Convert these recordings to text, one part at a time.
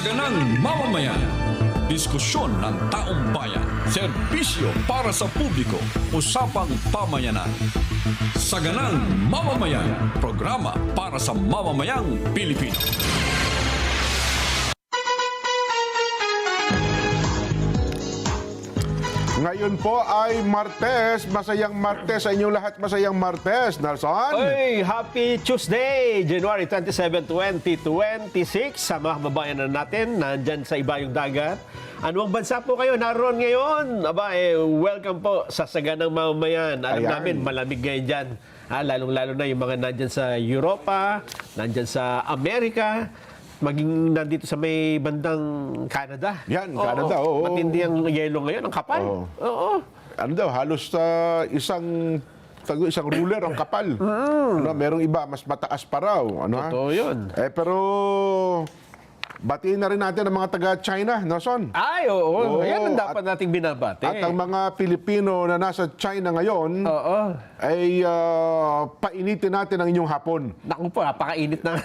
Saganang mamamayan. Diskusyon ng taong bayan. Serbisyo para sa publiko. Usapang pamayanan. Saganang mamamayan. Programa para sa mamamayang Pilipino. Ngayon po ay Martes. Masayang Martes sa inyong lahat. Masayang Martes. Nelson? Oy, happy Tuesday, January 27, 2026. Sa mga kababayan natin, nandyan sa ibayong dagat. Anong bansa po kayo naroon ngayon? Aba, welcome po sa Saganang Mamamayan. Alam Ayan. namin, malamig ngayon dyan. Lalong-lalo na yung mga nandyan sa Europa, nandyan sa Amerika, maging nandito sa may bandang Canada. Yan, Canada, oo. Matindi ang yelo ngayon, ang kapal. Oo. Oo. Ano daw, halos isang ruler ang kapal. Ano, merong iba, mas mataas pa raw. Ano, ha? Totoo yun. Pero batiin na rin natin ang mga taga-China, Nelson. Ay, oo. Oo, Yan ang dapat nating binabati. At ang mga Pilipino na nasa China ngayon, Oo. ay painitin natin ang inyong hapon. Naku po, napakainit na.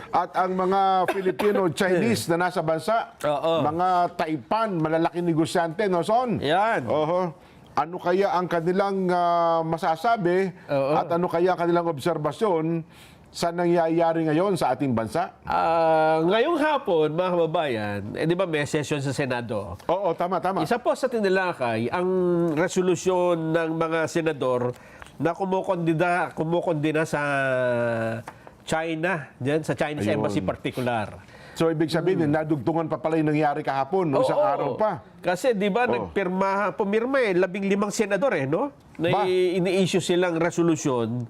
At ang mga Filipino-Chinese na nasa bansa, Oo. mga Taipan, malalaking negosyante, Nelson. Yan. Oho. Ano kaya ang kanilang masasabi Oo. at ano kaya ang kanilang obserbasyon sa nangyayari ngayon sa ating bansa? Ngayong hapon, mga kababayan, di ba may session sa Senado? Oo, tama. Isa po sa tinilakay ang resolusyon ng mga senador na kumukondina sa China, dyan, sa Chinese Ayun. Embassy particular. So, ibig sabihin, nadugtungan pa pala yung nangyari kahapon, no? Isang Oo. araw pa. Kasi di ba pumirma 15 senador no? Na Ba? ini-issue silang resolusyon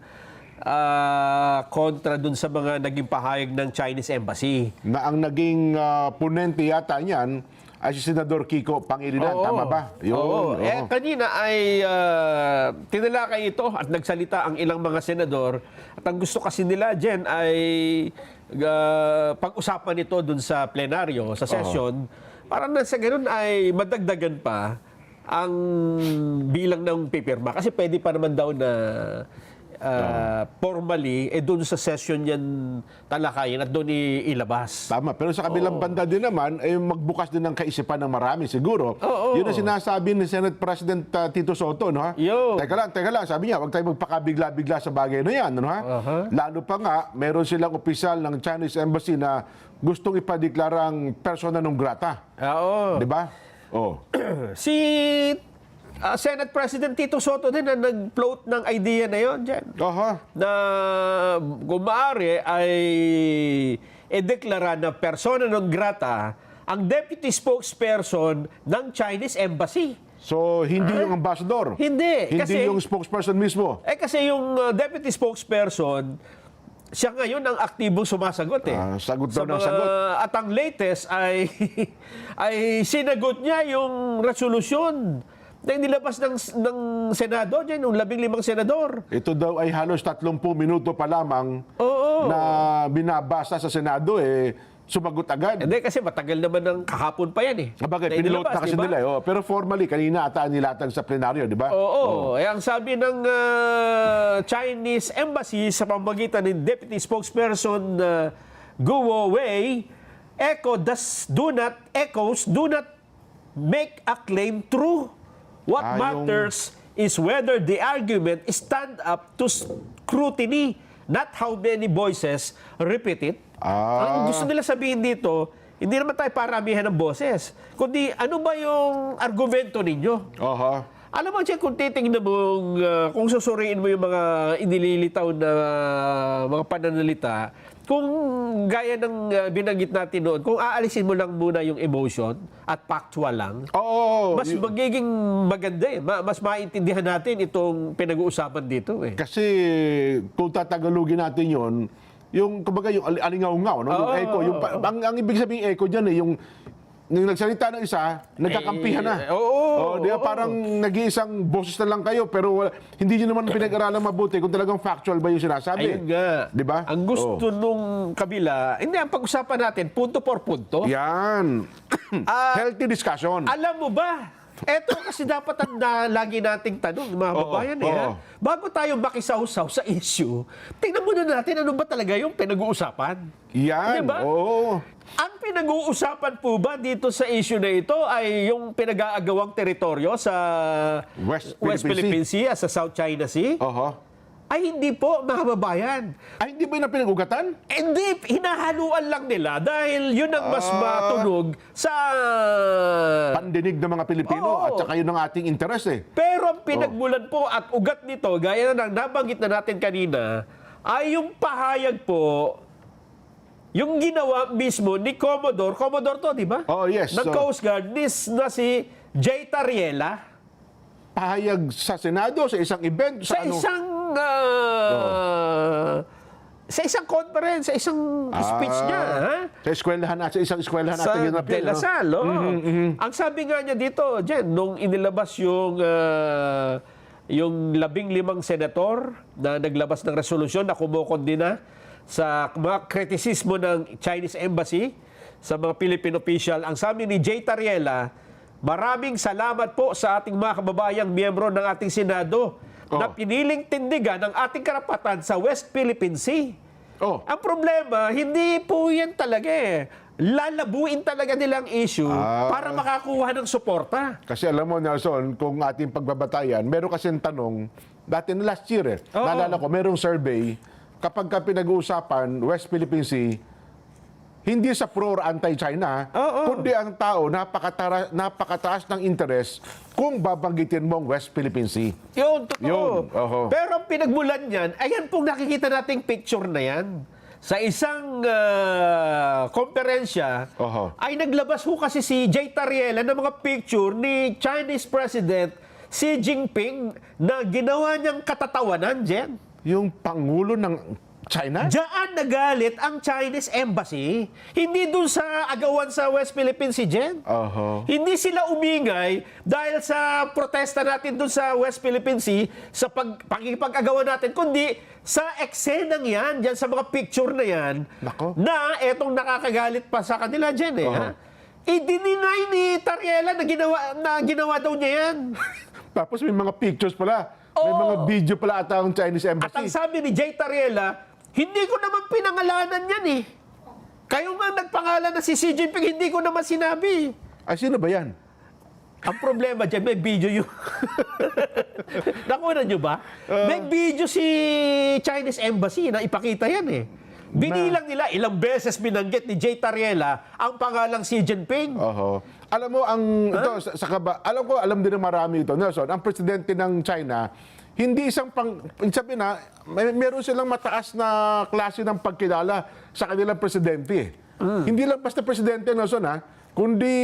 kontra dun sa mga naging pahayag ng Chinese Embassy. Na ang naging ponente yata niyan ay si Senador Kiko Pangilinan. Tama ba? Yun, Oo. oo. Kanina ay tinalakay ito at nagsalita ang ilang mga senador. At ang gusto kasi nila, Jen, ay pag-usapan ito dun sa plenaryo, sa session, para na sa ganun ay madagdagan pa ang bilang ng pipirma. Kasi pwede pa naman daw na formally, doon sa session yan talakayin at doon ilabas. Tama. Pero sa kabilang banda din naman, ay magbukas din ng kaisipan ng marami siguro. Oo. Yun ang sinasabi ni Senate President Tito Soto, no, ha? Yo. Teka lang. Sabi niya, huwag tayo magpakabigla-bigla sa bagay na yan, no, ha? Lalo pa nga, meron silang opisyal ng Chinese Embassy na gustong ipadeklarang persona non grata. Oo. Di ba? Oh. Si Senate President Tito Soto din na nag-float ng idea na yon dyan. Aha. Na kung maaari ay ideklara na persona non grata ang deputy spokesperson ng Chinese Embassy. So, hindi yung ambassador. Hindi. Hindi Kasi, yung spokesperson mismo. kasi yung deputy spokesperson, siya ngayon ang aktibong sumasagot Sagot daw Sa ng mga- sagot. At ang latest ay ay sinagot niya yung resolusyon na inilabas ng Senado, dyan, yung 15 senador. Ito daw ay halos 30 minuto pa lamang Oo. na binabasa sa Senado, sumagot agad. Hindi, kasi matagal naman ng kahapon pa yan Sabagay, Na pinload inilabas, na kasi diba? nila. Pero formally, kanina ata nilatag sa plenaryo, di ba? Oo. Ang sabi ng Chinese Embassy sa pamamagitan ng Deputy Spokesperson Guo Wei, do not make a claim true. What matters is whether the argument stand up to scrutiny, not how many voices repeat it. Ang gusto nila sabihin dito, hindi naman tayo paramihan ng boses, kundi ano ba yung argumento ninyo? Oho. Alam mo, Che, kung titingnan mo, kung susuriin mo yung mga inililitaw na mga pananalita, kung gaya ng binanggit natin noon, kung aalisin mo lang muna yung emotion at factual lang, Oo. mas magiging maganda mas maintindihan natin itong pinag-uusapan dito Kasi kung tatagalugin natin yon, yung kumbaga yung alingaw-ngaw, no? Yung echo, ang ibig sabihin echo diyan yung nagsalita ng isa, nagkakampihan na. Oo. Di ba parang nag-iisang boses na lang kayo pero hindi niyo naman pinag-aralan mabuti kung talagang factual ba yung sinasabi. Ayun nga. Di ba? Ang gusto nung kabila, hindi, ang pag-usapan natin, punto por punto. Yan. Healthy discussion. Alam mo ba Eto kasi dapat ang lagi nating tanong, mga babayan oo. bago tayo makisawsaw sa issue, tingnan muna natin ano ba talaga yung pinag-uusapan. Yan, Diba? oo. Ang pinag-uusapan po ba dito sa issue na ito ay yung pinag-aagawang teritoryo sa West Philippine Sea, sa South China Sea? Oho. Ay hindi po, mga babayan. Ay, hindi ba na pinag-ugatan? Hindi, hinahaluan lang nila dahil yun ang mas matunog sa... Pandinig ng mga Pilipino Oo. at saka yun ang ating interes eh. Pero ang pinagmulan po at ugat nito, gaya na ng nabanggit na natin kanina, ay yung pahayag po, yung ginawa mismo ni Commodore to, di ba? Oh, yes. Ng Coast Guard, na si Jay Tariela, Pahayag sa Senado, sa isang event, sa ano? isang conference, sa isang speech niya, ha? Sa eskwelahan at sa isang eskwelahan Sa natin De La Salle, Ang sabi nga niya dito, Jen, nung inilabas yung 15 senator na naglabas ng resolusyon na kumukondina sa mga kritisismo ng Chinese Embassy sa mga Philippine official, ang sabi ni Jay Tariela, maraming salamat po sa ating mga kababayang miyembro ng ating Senado na piniling tindigan ang ating karapatan sa West Philippine Sea. Oh. Ang problema, hindi po yan talaga eh. Lalabuin talaga nilang issue para makakuha ng suporta. Kasi alam mo, Nelson, kung ating pagbabatayan, meron kasing tanong, dati na last year Oo. naalala ko, merong survey, kapag ka pinag-uusapan, West Philippine Sea, hindi sa pro or anti-China, kundi ang tao napakataas ng interest kung babanggitin mo ang West Philippine Sea. Yun, totoo. Yun, oho. Pero ang pinagmulan niyan, ayan pong nakikita nating picture na yan. Sa isang konferensya, Oho. ay naglabas ho kasi si Jay Tariela ng mga picture ni Chinese President Xi Jinping na ginawa niyang katatawanan, Jen. Yung Pangulo ng China? Diyan nagalit ang Chinese Embassy. Hindi dun sa agawan sa West Philippine Sea, Jen. Oho. Hindi sila umingay dahil sa protesta natin dun sa West Philippine Sea, sa pagkipag-agawan natin, kundi sa eksenang yan, dyan sa mga picture na yan, Nako. na etong nakakagalit pa sa kanila, Jen. Ha? I-deny ni Tariela na ginawa daw niya yan. Tapos may mga pictures pala. May mga video pala ata ang Chinese At ang Embassy. sabi ni Jay Tariela, hindi ko naman pinangalanan yan eh. Kayo nga nagpangalan na si Xi Jinping, hindi ko naman sinabi. Ay, sino ba yan? Ang problema dyan, may video yung... Nakuha nyo ba? May video si Chinese Embassy na ipakita yan eh. Binilang nila, ilang beses binanggit ni Jay Tariela ang pangalang Xi Jinping. Oho. Alam mo, ito, alam ko, alam din ng marami ito, Nelson, ang presidente ng China, hindi isang sabi na, meron silang mataas na klase ng pagkilala sa kanilang presidente. Hindi lang basta presidente, Nelson, kundi,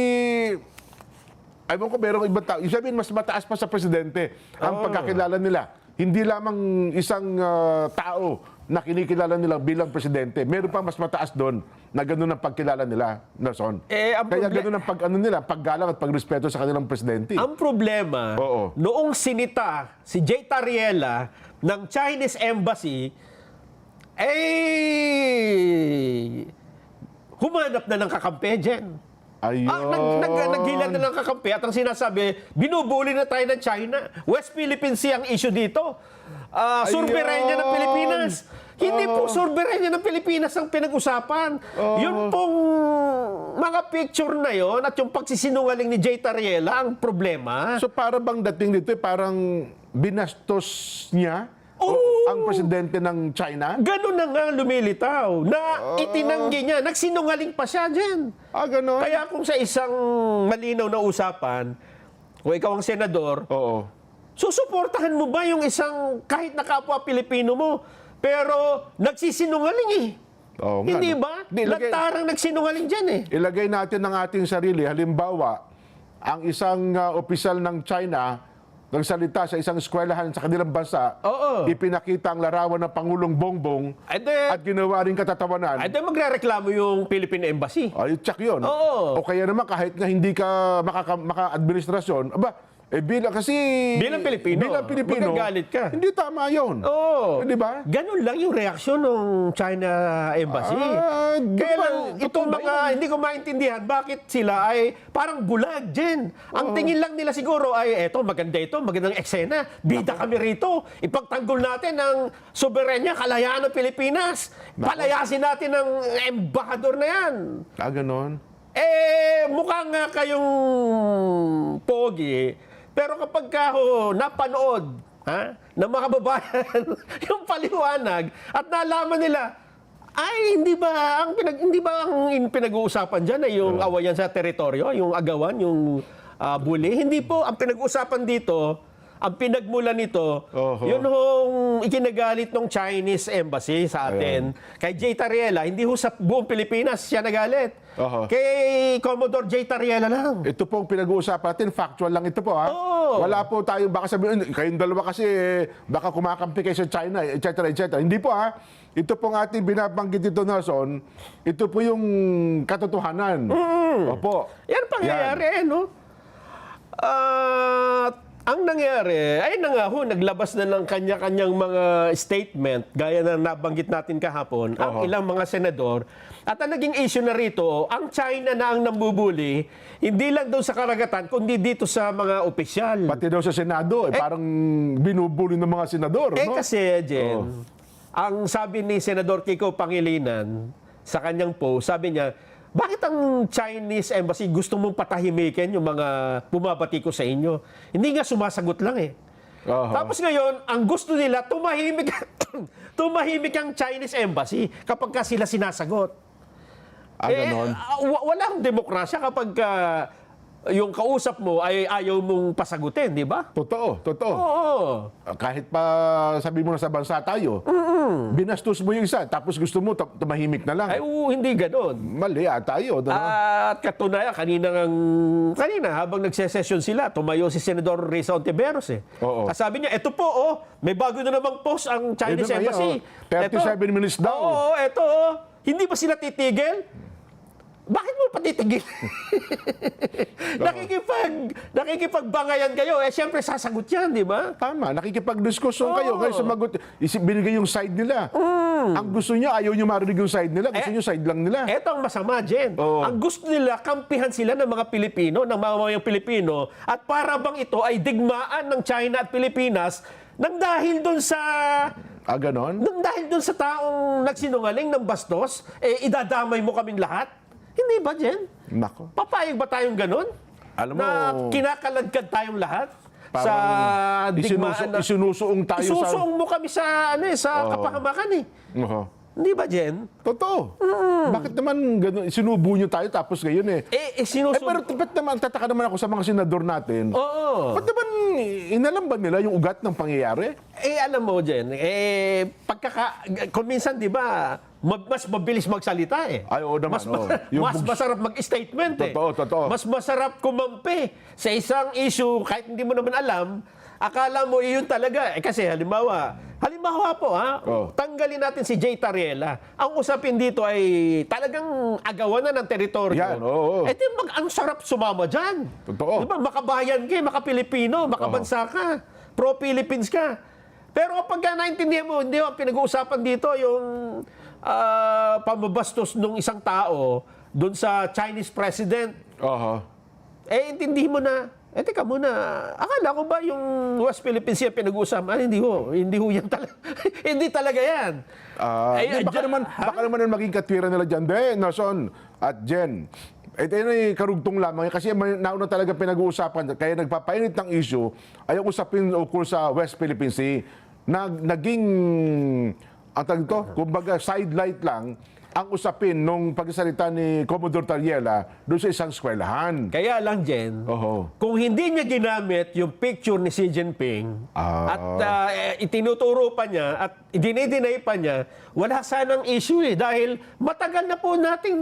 ayun ko, merong ibang tao. Ibig sabihin, mas mataas pa sa presidente ang pagkakilala nila. Hindi lamang isang tao na kinikilala nila bilang presidente. Meron pang mas mataas doon na gano'n ang pagkilala nila, Nelson. Kaya gano'n ang paggalang at pagrespeto sa kanilang presidente. Ang problema, noong sinita si Jay Tariela ng Chinese Embassy, humanap na ng kakampi, Jen. Ayun. Naghila na ng kakampi at ang sinasabi, binubuli na tayo ng China. West Philippine Sea ang issue dito. Surberenya ng Pilipinas. Hindi po surberenya ng Pilipinas ang pinag-usapan. Yun pong mga picture na yon at yung pagsisinungaling ni Jay Tariela ang problema. So para bang dating dito, parang binastos niya ang presidente ng China? Ganun na nga lumilitaw na itinanggi niya. Nagsinungaling pa siya dyan. Ganon? Kaya kung sa isang malinaw na usapan, kung ikaw ang senador, susuportahan mo ba yung isang kahit na kapwa Pilipino mo, pero nagsisinungaling eh. Hindi ba? Lantarang nagsinungaling dyan eh. Ilagay natin ang ating sarili. Halimbawa, ang isang opisyal ng China nagsalita sa isang eskwelahan sa kanilang bansa, ipinakita ang larawan ng Pangulong Bongbong at ginawa rin katatawanan. Ay, magrereklamo yung Philippine Embassy. Ay, tsak yun. O kaya naman kahit nga hindi ka maka-administrasyon, Bilang Pilipino, magagalit ka. Hindi tama yun. Oo. Di ba? Ganun lang yung reaksyon ng China Embassy. Kaya lang, itong mga, hindi ko maintindihan bakit sila ay parang bulag, Jen. Ang tingin lang nila siguro ay, eto, maganda ito, magandang eksena. Bida kami rito. Ipagtanggol natin ang soberenya, kalayaan ng Pilipinas. Palayasin natin ang embahador na yan. Ganon. Mukha nga kayong pogi, pero kapag ka napanood ng mga kababayan yung paliwanag at nalaman nila, ay hindi ba ang pinag-uusapan diyan ay yung awayan sa teritoryo, yung agawan, yung bully? Hindi po, ang pinag-uusapan dito, ang pinagmulan nito, yun hong ikinagalit ng Chinese Embassy sa atin. Kay Jay Tariela, hindi ho sa buong Pilipinas siya nagalit. Kay Commodore Jay Tariela lang. Ito pong pinag-uusapan natin, factual lang ito po ha. Wala po tayo, baka sabihin, kayong dalawa kasi baka kumakampi kayo sa China, etc. etc. Hindi po ha. Ito pong ating binabanggit dito, Nelson, ito po yung katotohanan. Opo. Yan pangyayari, no? Ang nangyari, ay na nga ho, naglabas na ng kanya-kanyang mga statement, gaya na nabanggit natin kahapon, ang ilang mga senador. At ang naging issue na rito, ang China na ang nambubuli, hindi lang doon sa karagatan, kundi dito sa mga opisyal. Pati daw sa Senado, parang binubuli ng mga senador, no? Kasi, Jen, ang sabi ni Senador Kiko Pangilinan sa kanyang post, sabi niya, bakit ang Chinese Embassy gusto mong patahimikin yung mga bumabati ko sa inyo? Hindi nga sumasagot lang eh. Tapos ngayon, ang gusto nila, tumahimik ang Chinese Embassy kapag ka sila sinasagot. Ganon. Walang demokrasya kapag yung kausap mo ay ayaw mong pasagutin, di ba? Totoo. Oo. Kahit pa sabi mo na sa bansa tayo, binastos mo yung isa, tapos gusto mo tumahimik na lang. Ay, hindi ganon. Mali tayo. At katunayan, kanina habang nagsesesyon sila, tumayo si Senador Risa Ontiveros eh. Sabi niya, eto po, may bago na namang post ang Chinese Ito na Embassy. 37 minutes daw. Oo, eto, hindi ba sila titigil? Bakit mo patitigil? Nakikipagbangayan kayo. Siyempre, sasagot yan, di ba? Tama, nakikipag-diskusyon kayo. Ngayon sumagot, binigay yung side nila. Ang gusto niya, ayaw niyo marinig yung side nila. Gusto niyo side lang nila. Eto ang masama, Jen. Ang gusto nila, kampihan sila ng mga Pilipino, ng mamamayang Pilipino, at para bang ito ay digmaan ng China at Pilipinas nang dahil doon sa... Ganon? Nang dahil doon sa taong nagsinungaling ng bastos, idadamay mo kaming lahat? Hindi ba, Jen? Nako. Papayag ba tayong ganun? Alam mo, na kinakaladkad tayong lahat? Sa digmaan na... Isinusuong tayo Isusuong mo kami sa, kapahamakan eh. Hindi ba, Jen? Totoo. Bakit naman ganun? Sinubo nyo tayo tapos ngayon eh. Pero ba't naman, tataka naman ako sa mga senador natin. Oo. Ba't naman, inalam ba nila yung ugat ng pangyayari? Alam mo, Jen, kung minsan, di ba, mas mabilis magsalita eh. Ay, oo naman. Mas masarap mag-statement eh. Totoo. Mas masarap kumampi sa isang issue kahit hindi mo naman alam. Akala mo iyon talaga. Kasi halimbawa po tanggalin natin si Jay Tariela. Ang usapin dito ay talagang agawan na ng teritoryo. Yan, ang sarap sumama dyan. Totoo. Diba, makabayan ka, makapilipino, makabansa ka, pro-Philippines ka. Pero kapag naintindihan mo, hindi ang pinag-uusapan dito yung pamabastos ng isang tao doon sa Chinese president. Intindihin mo na, teka muna, akala ko ba yung West Philippine Sea pinag-uusapan? Hindi ho yan talaga. Hindi talaga yan. Baka naman maging katwiran nila dyan. Nelson at Jen. Ito yung karugtong lamang. Kasi nauna talaga pinag-uusapan. Kaya nagpapainit ng issue ay ang usapin ukol sa West Philippine Sea. Naging, ang tawag ito, kumbaga sidelight lang ang usapin nung pagsasalita ni Commodore Tariela doon sa isang eskwelahan. Kaya lang, Jen, kung hindi niya ginamit yung picture ni Xi Jinping at itinuturo pa niya at dinideny pa niya, wala sanang issue eh. Dahil matagal na po nating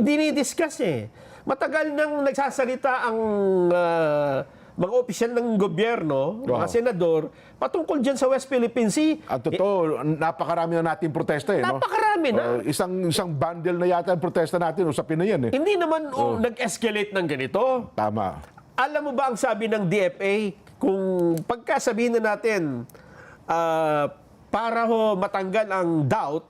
dinidiscuss eh. Matagal nang nagsasalita ang mga opisyal ng gobyerno, mga senador, patungkol dyan sa West Philippine Sea. At totoo, napakarami na natin protesta eh. Napakarami na. Isang bundle na yata ang protesta natin, usapin na yan eh. Hindi naman nag-escalate ng ganito. Tama. Alam mo ba ang sabi ng DFA? Kung pagkasabihin na natin, para ho matanggal ang doubt,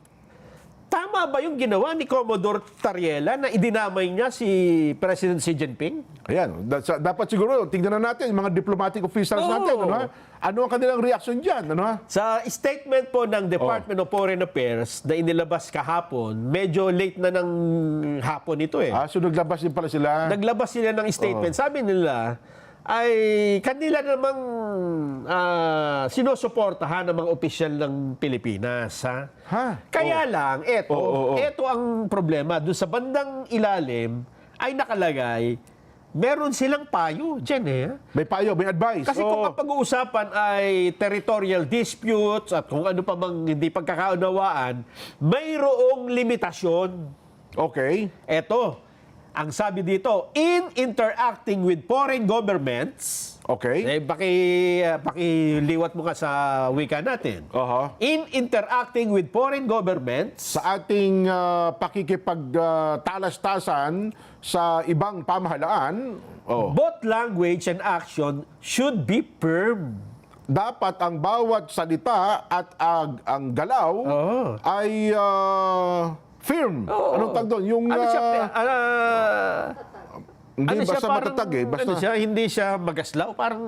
tama ba yung ginawa ni Commodore Tariela na idinamay niya si President Xi Jinping? Ayan, dapat siguro tingnan na natin yung mga diplomatic officials Oo. natin, ano ha? Ano ang kanilang reaction diyan, ano ha? Sa statement po ng Department of Foreign Affairs na inilabas kahapon, medyo late na ng hapon ito eh. So naglabas din pala sila. Naglabas sila ng statement. Sabi nila, ay kanila namang sinusuportahan ng mga opisyal ng Pilipinas. Ha? Kaya lang, eto ang problema. Doon sa bandang ilalim ay nakalagay, meron silang payo dyan eh. May payo, may advice. Kasi kung ang pag-uusapan ay territorial disputes at kung ano pa mang hindi pagkakaunawaan, mayroong limitasyon. Okay. Eto, ang sabi dito, in interacting with foreign governments, Okay. pakiliwat mo nga sa wika natin. In interacting with foreign governments, Sa ating pakikipagtalastasan sa ibang pamahalaan, both language and action should be firm. dapat ang bawat salita at ang galaw ay firm. Anong tag doon? Yung Ano siya? hindi ano siya, basta parang- matatag eh. Basta, Ano siya? Hindi siya magaslaw. Parang,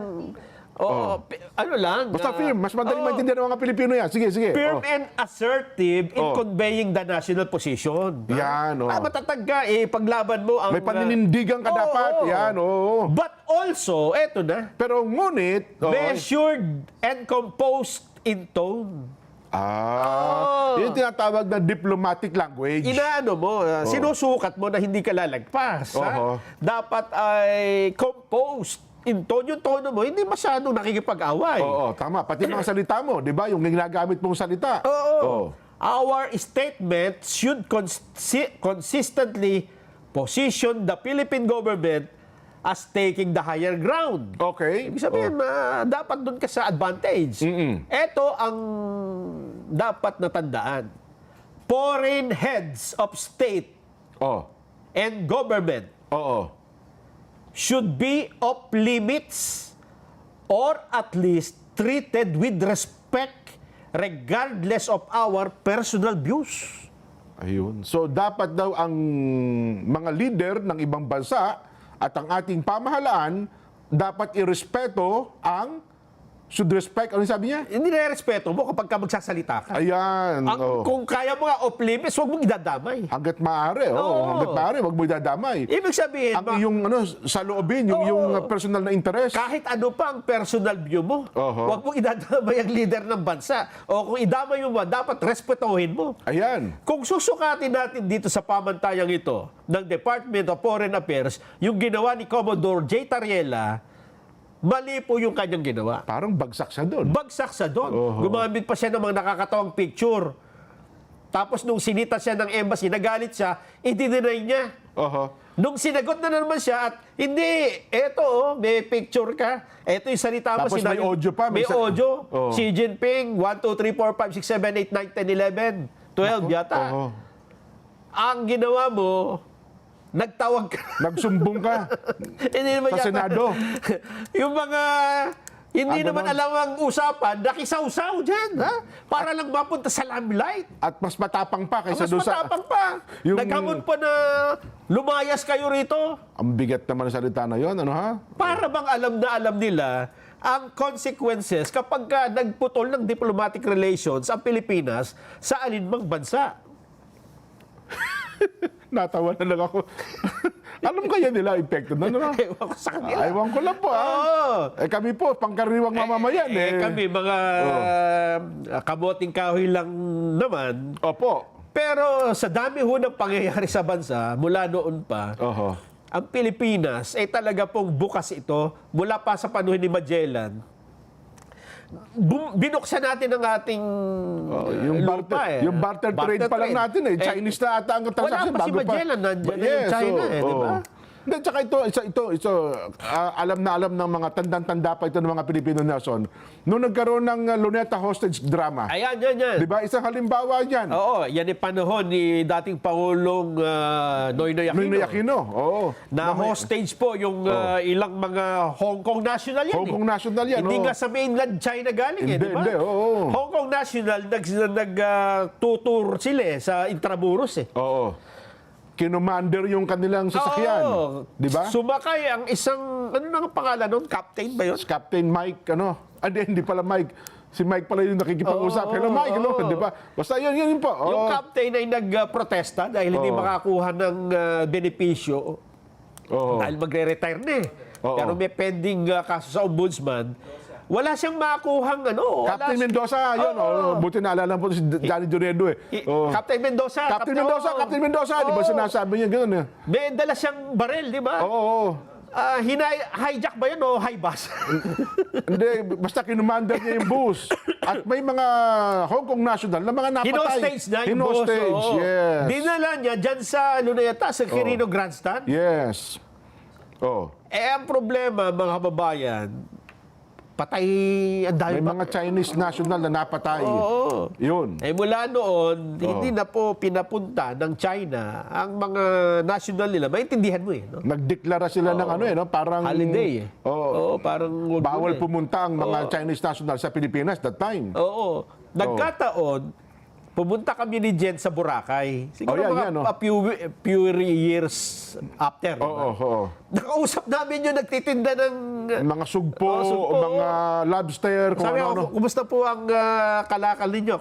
ano lang. basta firm. Mas madaling maintindihan ng mga Pilipino yan. Sige, sige. Firm and assertive in conveying the national position. Yan, Matatag ka, paglaban mo ang... May paninindigan ka dapat. Yan, oo. But also, eto na, Pero ngunit, measured and composed in tone. yun yung tinatawag na diplomatic language. Inaano mo, sinusukat mo na hindi ka lalagpas. Oo. Dapat ay composed in tone. Yung tono mo, hindi masyadong nakikipag-away. Oo, tama. Pati mga salita mo, di ba? Yung ginagamit mong salita. Oo. Our statement should consistently position the Philippine government as taking the higher ground. Okay. Ibig sabihin, dapat doon ka sa advantage. Ito ang dapat natandaan. Foreign heads of state and government Oo. should be off limits or at least treated with respect regardless of our personal views. Ayun. So, dapat daw ang mga leader ng ibang bansa at ang ating pamahalaan dapat irespeto should respect, ano yung sabi niya? Hindi na-respeto mo kapag ka magsasalita ka. Ayan. Kung kaya mo nga off limits, huwag mong idadamay. Hanggat maaari. Hanggat maaari, wag mo idadamay. Ibig sabihin, Ang iyong sa loobin, yung personal na interest. kahit ano pa ang personal view mo, huwag mong idadamay ang leader ng bansa. O kung idamay mo ba, dapat respetuhin mo. Ayan. Kung susukatin natin dito sa pamantayang ito ng Department of Foreign Affairs, yung ginawa ni Commodore J. Tariela, mali po yung kanyang ginawa. Parang bagsak siya doon. Bagsak sa doon. Gumamit pa siya ng mga nakakatawang picture. Tapos nung sinita siya ng embassy, nagalit siya, i-deny niya. Nung sinagot na naman siya at hindi, eto may picture ka. Eto yung salita mo. Tapos may audio pa. May audio. Xi Jinping, 1, 2, 3, 4, 5, 6, 7, 8, 9, 10, 11, 12 yata. Ang ginawa mo, nagtawag ka. Nagsumbong ka. Hindi naman Sa yata- Senado. Yung mga hindi naman ganun. alam ang usapan, nakisawsaw dyan, ha? Para lang mapunta sa limelight. At mas matapang pa kaysa Mas doon sa... matapang pa. Yung- Naghamon pa na lumayas kayo rito. Ang bigat naman ng salita na yon, ano ha? Para bang alam na alam nila ang consequences kapag ka nagputol ng diplomatic relations ang Pilipinas sa alinmang bansa. Natawa na lang ako. Alam kaya nila epekto na, no? Ewan ko sa kanila. Ewan ko lang po, Oo. kami po, pangkaraniwang mamamayan, Kami mga kamoting kahoy lang naman. Opo. Pero sa dami ho ng pangyayari sa bansa, mula noon pa, ang Pilipinas ay talaga pong bukas ito, mula pa sa panahon ni Magellan. Binuksan natin ang ating lupa Yung barter trade pa lang natin Chinese na ata ang transaction. Wala pa si Magellan, nandiyan na yung China di ba? Hindi, tsaka alam na alam ng mga tandang-tanda pa ito ng mga Pilipino, Nelson. Nung nagkaroon ng Luneta hostage drama, Ayan, yan. di ba, isang halimbawa yan. Oo, yan yung panahon ni dating Pangulong Noynoy Aquino. Noynoy Aquino, oo. Na hostage po yung ilang mga Hong Kong national yan. Hong Kong national yan, Hindi oo. nga sa mainland China galing Hindi, di ba? hindi, oo. Hong Kong national, nag-tutor sila sa Intramuros Oo. Kinumander yung kanilang sasakyan. Oo. Di ba? Sumakay ang isang, ano nang pangalan nun? Captain ba yun? Captain Mike, hindi pala Mike. Si Mike pala yung nakikipag-usap. Hello, Mike, di ba? Basta yun po. Yung captain ay nagprotesta dahil hindi makakuha ng benepisyo Oo. dahil magre-retire na eh. Oo. Pero may pending kaso sa ombudsman. Wala siyang makuhang Captain Mendoza, yun. Buti naalala po si Johnny Duredo eh. Oo. Captain Mendoza. Captain Mendoza. Di ba sinasabi niya gano'n eh? May dala siyang barel, di ba? Oo. Hijack ba yun o high-bus? Hindi, basta kinumander niya yung bus. At may mga Hong Kong national na mga napatay. Hinostage na yung boss. Hinostage, Oo. yes. Dinala niya dyan sa Luneta, sa Quirino Grandstand. Yes. Oh. Ang problema, mga kababayan, patay ang dami May pa. mga Chinese national na napatay. Oo. Yun. Mula noon, hindi na po pinapunta ng China ang mga national nila. Maintindihan mo eh. No? Nagdeklara sila ng parang... Holiday eh. Oo. Parang Bawal eh. pumunta ang mga Chinese national sa Pilipinas that time. Oo. Nagkataon, pumunta kami ni Jen sa Boracay. Siguro mga few years after. Oo. Nakausap namin yung nagtitinda ng... Mga sugpo, mga lobster, kung Sabi ano-ano. ako, kumusta po ang kalakal ninyo,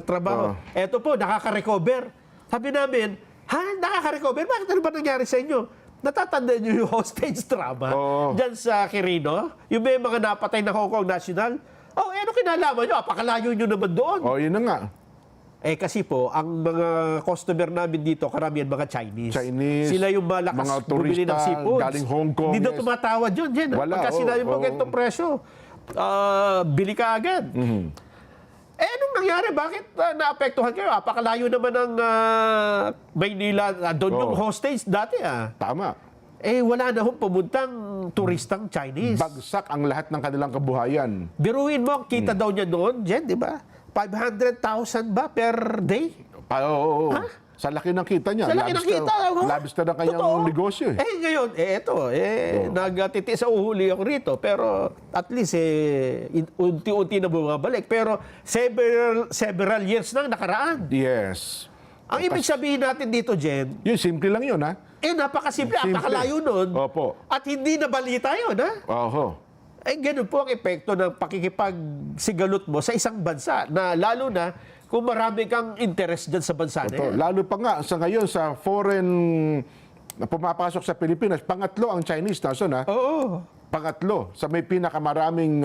trabaho? Eto po, nakaka-recover. Sabi namin, nakaka-recover? Bakit ano ba nangyari sa inyo? Natatanda niyo yung hostage drama dyan sa Quirino? Yung may mga napatay na Hong Kong national? ano kinalaman nyo? Apakalayo nyo naman doon. Yun na nga. Kasi po, ang mga customer namin dito, karamihan mga Chinese. Chinese, Sila yung malakas mga bumili ng turista, seafoods. galing Hong Kong, Hindi daw yes. tumatawad yun, Jen. Wala, Pagka sinabi mo ganitong presyo, bili ka agad. Anong nangyari? Bakit naapektuhan kayo? Apakalayo naman ng Maynila. Doon yung hostage dati. Tama. Wala na hong pumuntang turistang Chinese. Bagsak ang lahat ng kanilang kabuhayan. Biruin mo, ang kita daw niya doon, Jen, di ba? 500,000 ba per day? Oo. Sa laki ng kita niya. Sa laki ng kita. Labis na ng kanyang Totoo. negosyo. Ngayon, nagtiti sa uhuli ako rito. Pero at least, unti-unti na bumabalik. Pero several years nang nakaraan. Yes. Ang ibig sabihin natin dito, Jen, Yun, simple lang yun, ha? napakasimple, Simple. napakalayo nun. Opo. At hindi na balita yun, ha? Oho. Ganun po ang epekto ng pakikipagsigalot mo sa isang bansa na lalo na kung marami kang interest dyan sa bansa na yan. Lalo pa nga, sa ngayon, sa foreign na pumapasok sa Pilipinas, pangatlo ang Chinese nason, ha? Oo. Pangatlo, sa may pinakamaraming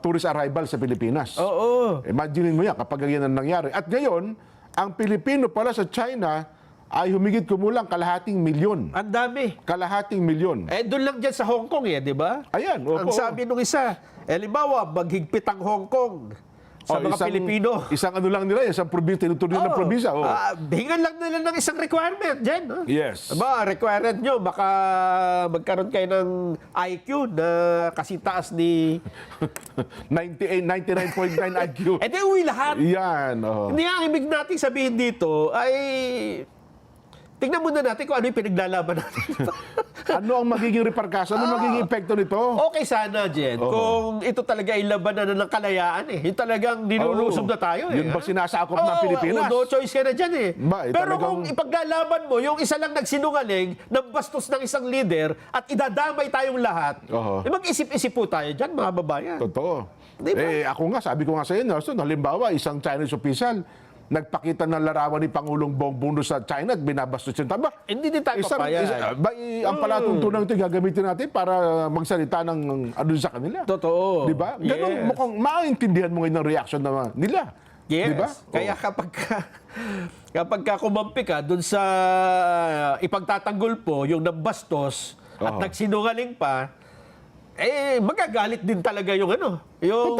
tourist arrival sa Pilipinas. Oo. Imagine mo yan kapag yan ang nangyari. At ngayon, ang Pilipino pala sa China ay humigit kumulang kalahating milyon. Ang dami. Kalahating milyon. Doon lang dyan sa Hong Kong di ba? Ayan, opo. Ang sabi nung isa, halimbawa, maghigpit ang Hong Kong sa mga Pilipino. Isang ano lang nila, isang probinsya, tinuturo ng probinsya. Hingan lang nila ng isang requirement dyan. No? Yes. Diba, requirement nyo, baka magkaroon kayo ng IQ na kasi taas ni... 99.9 IQ. Di uwi lahat. Yan. Hindi ang ibig natin sabihin dito ay... Tingnan muna natin kung ano yung pinaglalaban natin. Ano ang magiging repercussion? Ano magiging epekto nito? Okay sana, Jen, kung ito talaga ay labanan na ng kalayaan Yung talagang nilulusob na tayo Yun ba sinasakop ng Pilipinas? No choice ka na dyan Pero talagang... kung ipaglalaban mo, yung isa lang nagsinungaling, nabastos ng isang leader, at idadamay tayong lahat, mag-isip-isip po tayo dyan, mga babayan. Totoo. Diba? Ako nga, sabi ko nga sa iyo, Nelson, halimbawa, isang Chinese official, nagpakita ng larawan ni Pangulong Bongbong sa China at binabastos yung taba. Hindi din tayo papayag. Ang palatuntunan ito gagamitin natin para magsalita ng ano sa kanila. Totoo. Di ba? Ganun, mukhang maintindihan mo ngayon ang reaction nila. Yes. Diba? Kaya kapag kumampi ka dun sa ipagtatanggol po yung nabastos at nagsinungaling pa, magagalit din talaga yung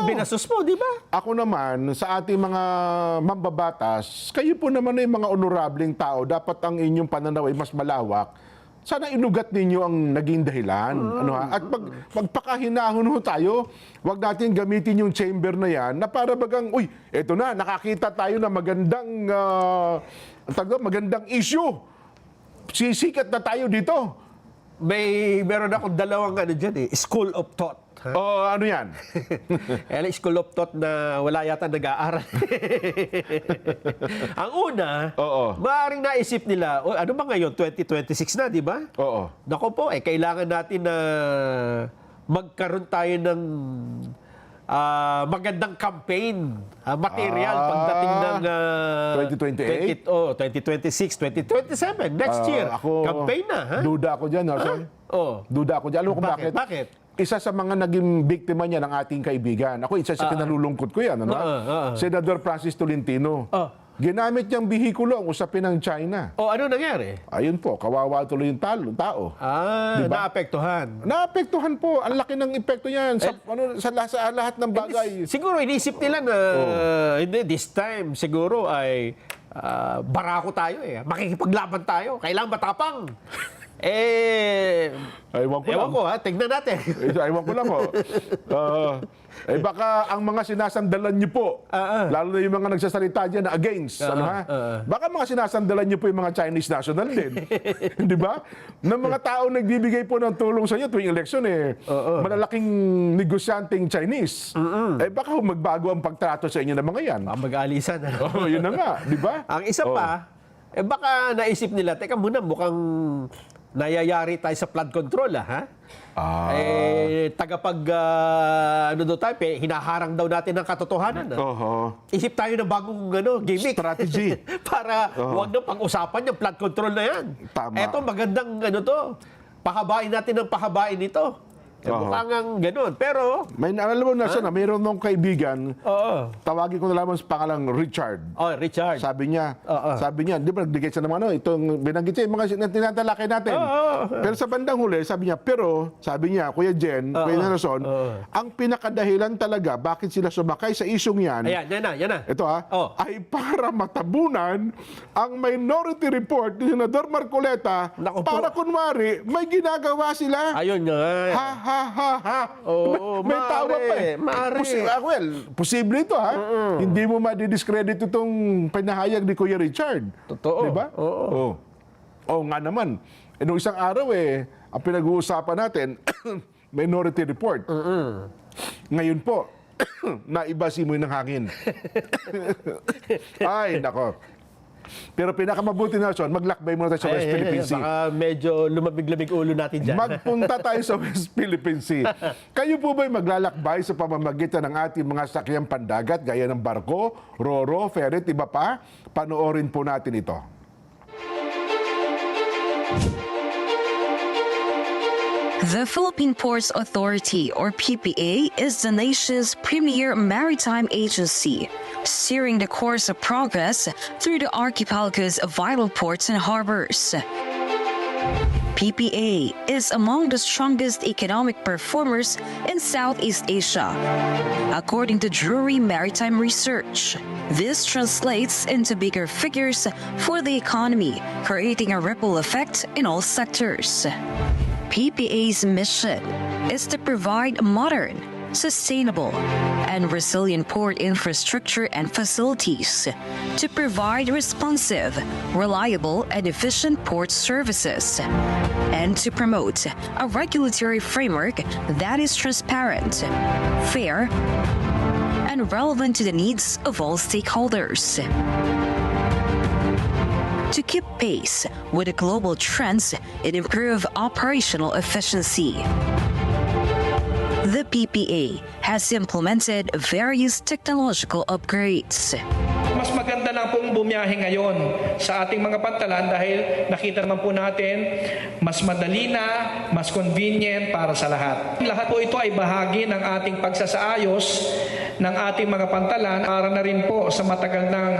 binastos mo, di ba? Ako naman, sa ating mga mambabatas, kayo po naman ay mga honorableng tao. Dapat ang inyong pananaw ay mas malawak sana inugat ninyo ang naging dahilan. Ano ha? At magpakahinahon ho tayo, wag natin gamitin yung chamber na yan na para bagang, uy, eto na, nakakita tayo na magandang issue. Sisikat na tayo dito. Meron akong dalawang school of thought. Ha? Ano yan? School of thought na wala yata nag-aaral. Ang una, Oo. maaaring naisip nila, ano ba ngayon, 2026 na, di ba? Oo. Nako po, kailangan natin na magkaroon tayo ng magandang campaign material pagdating ng 2026, 2027, next year. Campaign na, ha? Duda ako dyan. Duda ako dyan. Alam mo kung bakit? Bakit? Isa sa mga naging biktima niya ng ating kaibigan. Ako, isa sa kinalulungkot ko yan. Ano? Senador Francis Tolentino. Ginamit niyang bihikulo ang usapin ng China. Ano nangyari? Ayun po, kawawa tuloy yung tao. Diba? Naapektuhan. Naapektuhan po. Ang laki ng epekto niyan sa lahat ng bagay. Siguro inisip nila na hindi, this time siguro ay barako tayo makikipaglaban tayo. Kailangan matapang. Ewan ko ha, tignan natin. Ewan ko lang ho. Baka ang mga sinasandalan niyo po, lalo na yung mga nagsasalita dyan na against, baka mga sinasandalan niyo po yung mga Chinese national din. Di ba? Na mga tao nagbibigay po ng tulong sa inyo tuwing eleksyon, malalaking negosyanteng Chinese. Baka magbago ang pagtrato sa inyo ng mga yan. Mag-aalisan. Yun na nga, di ba? Ang isa pa, baka naisip nila, teka muna, mukhang nayayari tayo sa flood control, ha? Hinaharang daw natin ng katotohanan. Isip tayo ng bagong gimmick. Strategy. Para huwag na pag-usapan yung flood control na yan. Tama. Eto, magandang pahabain natin ng pahabain ito. Mukhang ang ganun. Pero, alam mo na sana, mayroon nung kaibigan, tawagin ko na lamang sa pangalang Richard. Richard. Sabi niya, di ba nagbigay siya naman, itong binanggit siya, yung mga tinatalakay natin. Pero sa bandang huli, sabi niya, Kuya Jen, Kuya Nelson, ang pinakadahilan talaga, bakit sila sumakay sa isyong yan, Ayan, yan na. ito ay para matabunan ang minority report ni Senador Marcoleta para kunwari, may ginagawa sila. Ayun nga. May tawa pa posible ito Hindi mo ma-discredit itong pinahayag ni Kuya Richard. Totoo. Diba? Oo nga naman. Noong isang araw ang pinag-uusapan natin, minority report. Ngayon po, naiba simoy ng hangin. Ay, nako. Pero pinakamabuti na, Son, maglakbay muna tayo sa West Philippine Sea. Baka medyo lumabig-labig ulo natin dyan. Magpunta tayo sa West Philippine Sea. Kayo po ba'y maglalakbay sa pamamagitan ng ating mga sakyang pandagat gaya ng barko, roro, ferret, iba pa? Panoorin po natin ito. The Philippine Ports Authority, or PPA, is the nation's premier maritime agency, steering the course of progress through the archipelago's vital ports and harbors. PPA is among the strongest economic performers in Southeast Asia, according to Drury Maritime Research. This translates into bigger figures for the economy, creating a ripple effect in all sectors. PPA's mission is to provide modern, sustainable, and resilient port infrastructure and facilities to provide responsive, reliable, and efficient port services, and to promote a regulatory framework that is transparent, fair, and relevant to the needs of all stakeholders. To keep pace with the global trends and improve operational efficiency. The PPA has implemented various technological upgrades. Mas maganda lang pong bumiyahe ngayon sa ating mga pantalan dahil nakita naman po natin mas madali na, mas convenient para sa lahat. Lahat po ito ay bahagi ng ating pagsasaayos ng ating mga pantalan para na rin po sa matagal ng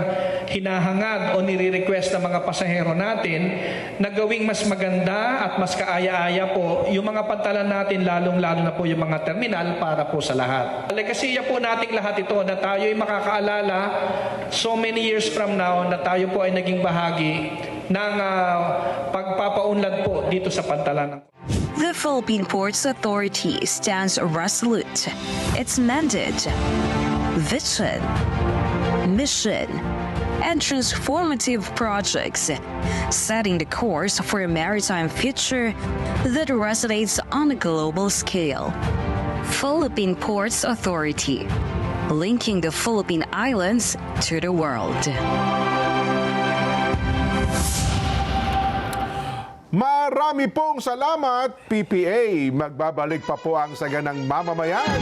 hinahangad o nire-request ng mga pasahero natin na gawing mas maganda at mas kaaya-aya po yung mga pantalan natin, lalong-lalo na po yung mga terminal para po sa lahat. Legasiya po nating lahat ito na tayo ay makakaalala so many years from now na tayo po ay naging bahagi ng pagpapaunlad po dito sa pantalan. The Philippine Ports Authority stands resolute. Its mandate, vision, mission, and transformative projects, setting the course for a maritime future that resonates on a global scale. Philippine Ports Authority, linking the Philippine Islands to the world. Marami pong salamat, PPA. Magbabalik pa po ang Saganang Mamamayan.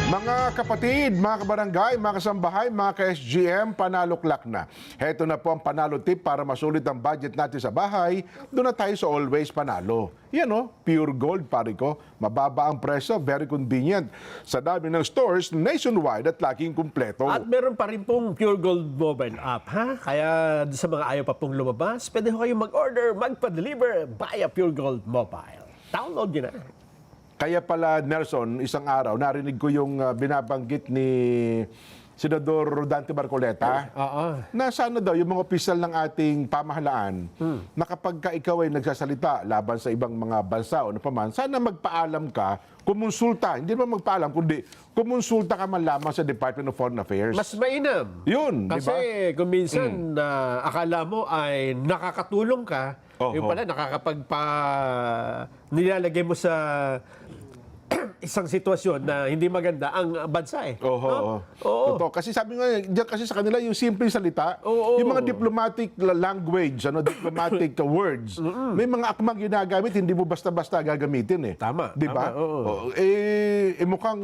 Mga kapatid, mga kabarangay, mga kasambahay, mga ka-SGM, panaluklak na. Heto na po ang panalo tip para masulit ang budget natin sa bahay. Doon na tayo sa Always Panalo. Yan o, pure gold, pare ko. Mababa ang presyo, very convenient. Sa dami ng stores nationwide at laging kumpleto. At meron pa rin pong Pure Gold mobile app, ha? Kaya sa mga ayaw pa pong lumabas, pwede ho kayong mag-order, magpa-deliver via Pure Gold mobile. Download nyo na. Kaya pala, Nelson, isang araw, narinig ko yung binabanggit ni Senador Rodante Marcoleta na sana daw yung mga opisyal ng ating pamahalaan na kapag ka ikaw ay nagsasalita laban sa ibang mga bansa o napaman, sana magpaalam ka, kumonsulta, hindi naman magpaalam, kundi kumonsulta ka man lamang sa Department of Foreign Affairs. Mas mainam. Yun, di Kasi ba? kung minsan akala mo ay nakakatulong ka, yung pala nilalagay mo sa isang sitwasyon na hindi maganda ang bansa eh. Oo. Totoo. Kasi sabi nga, diyan kasi sa kanila yung simple salita, Oo. yung mga diplomatic language, diplomatic words, may mga akmang ginagamit, hindi mo basta-basta gagamitin eh. Tama, Di ba? tama, oo. Mukhang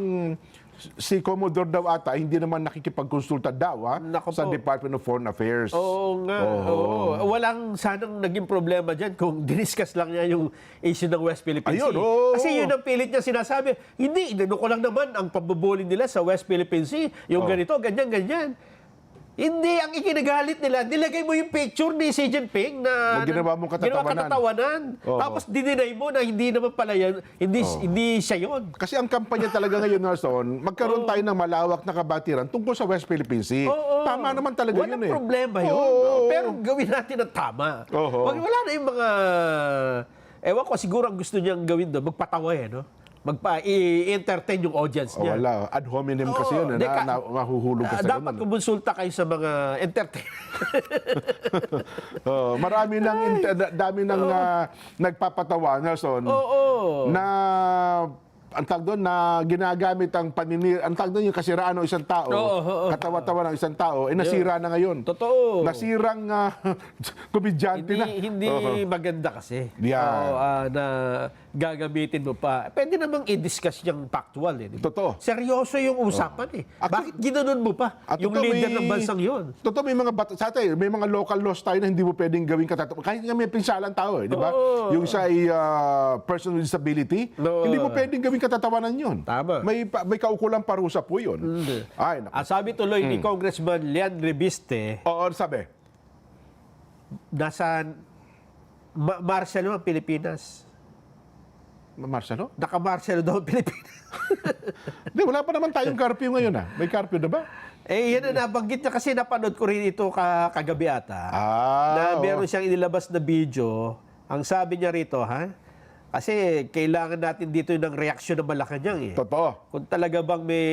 si Commodore daw ata, hindi naman nakikipagkonsulta daw Nako sa po. Department of Foreign Affairs. Oo nga. Oo. Walang sanang naging problema dyan kung diniscuss lang niya yung issue ng West Philippine Sea. Ayun, oo. Kasi yun ang pilit niya sinasabi. Hindi, inano ko lang naman ang pambubulin nila sa West Philippine Sea. Yung ganito, ganyan, ganyan. Hindi, ang ikinagalit nila, nilagay mo yung picture ni Xi Jinping na ginawa mong katatawanan. katatawanan. Oo. Tapos dininay mo na hindi naman pala yan, hindi siya yun. Kasi ang kampanya talaga ngayon, Nelson, magkaroon tayo ng malawak na kabatiran tungkol sa West Philippine Sea. Oo. Tama naman talaga Walang yun eh. problema yun. Oo. Pero gawin natin ang tama. Oo. Wala na yung mga... Ewan ko, siguro ang gusto niyang gawin doon, magpatawa eh, no? I-entertain yung audience niya. Wala. Ad hominem kasi yun. Hindi Mahuhulog ka sa dapat ganun. kumonsulta kayo sa mga entertain. Marami dami nang nagpapatawa, Nelson, na ang tawag doon na ginagamit ang ang tawag doon yung kasiraan ng isang tao, katawa-tawa ng isang tao, nasira na ngayon. Totoo. Nasirang komedyante na. Hindi maganda kasi. Yeah. Na gagamitin mo pa. Pwede namang i-discuss yung factual eh. Diba? Totoo. Seryoso yung usapan eh. Bakit ginanon mo pa At yung totoo, leader ng bansang yun? Totoo, may mga sa atin, may mga local laws tayo na hindi mo pwedeng gawin katatawa. Kahit nga may pinsalang tao, di ba? Yung siya ay person with disability, hindi mo pwedeng gawin katatawanan yun. Tama. May kaukulang parusa po yun. Ay, naku. Sabi tuloy ni Congressman Leon Reviste, Oo, sabi. nasa martial ang Pilipinas. Marcelo? Naka-martial daw ang Pilipinas. Hindi, wala pa naman tayong curfew ngayon May curfew na ba? Yan na nabanggit niya kasi napanood ko rin ito kagabi ata. Na oo. meron siyang inilabas na video. Ang sabi niya rito, kasi kailangan natin dito ng reaksyon ng Malacanang eh. Totoo. Kung talaga bang may...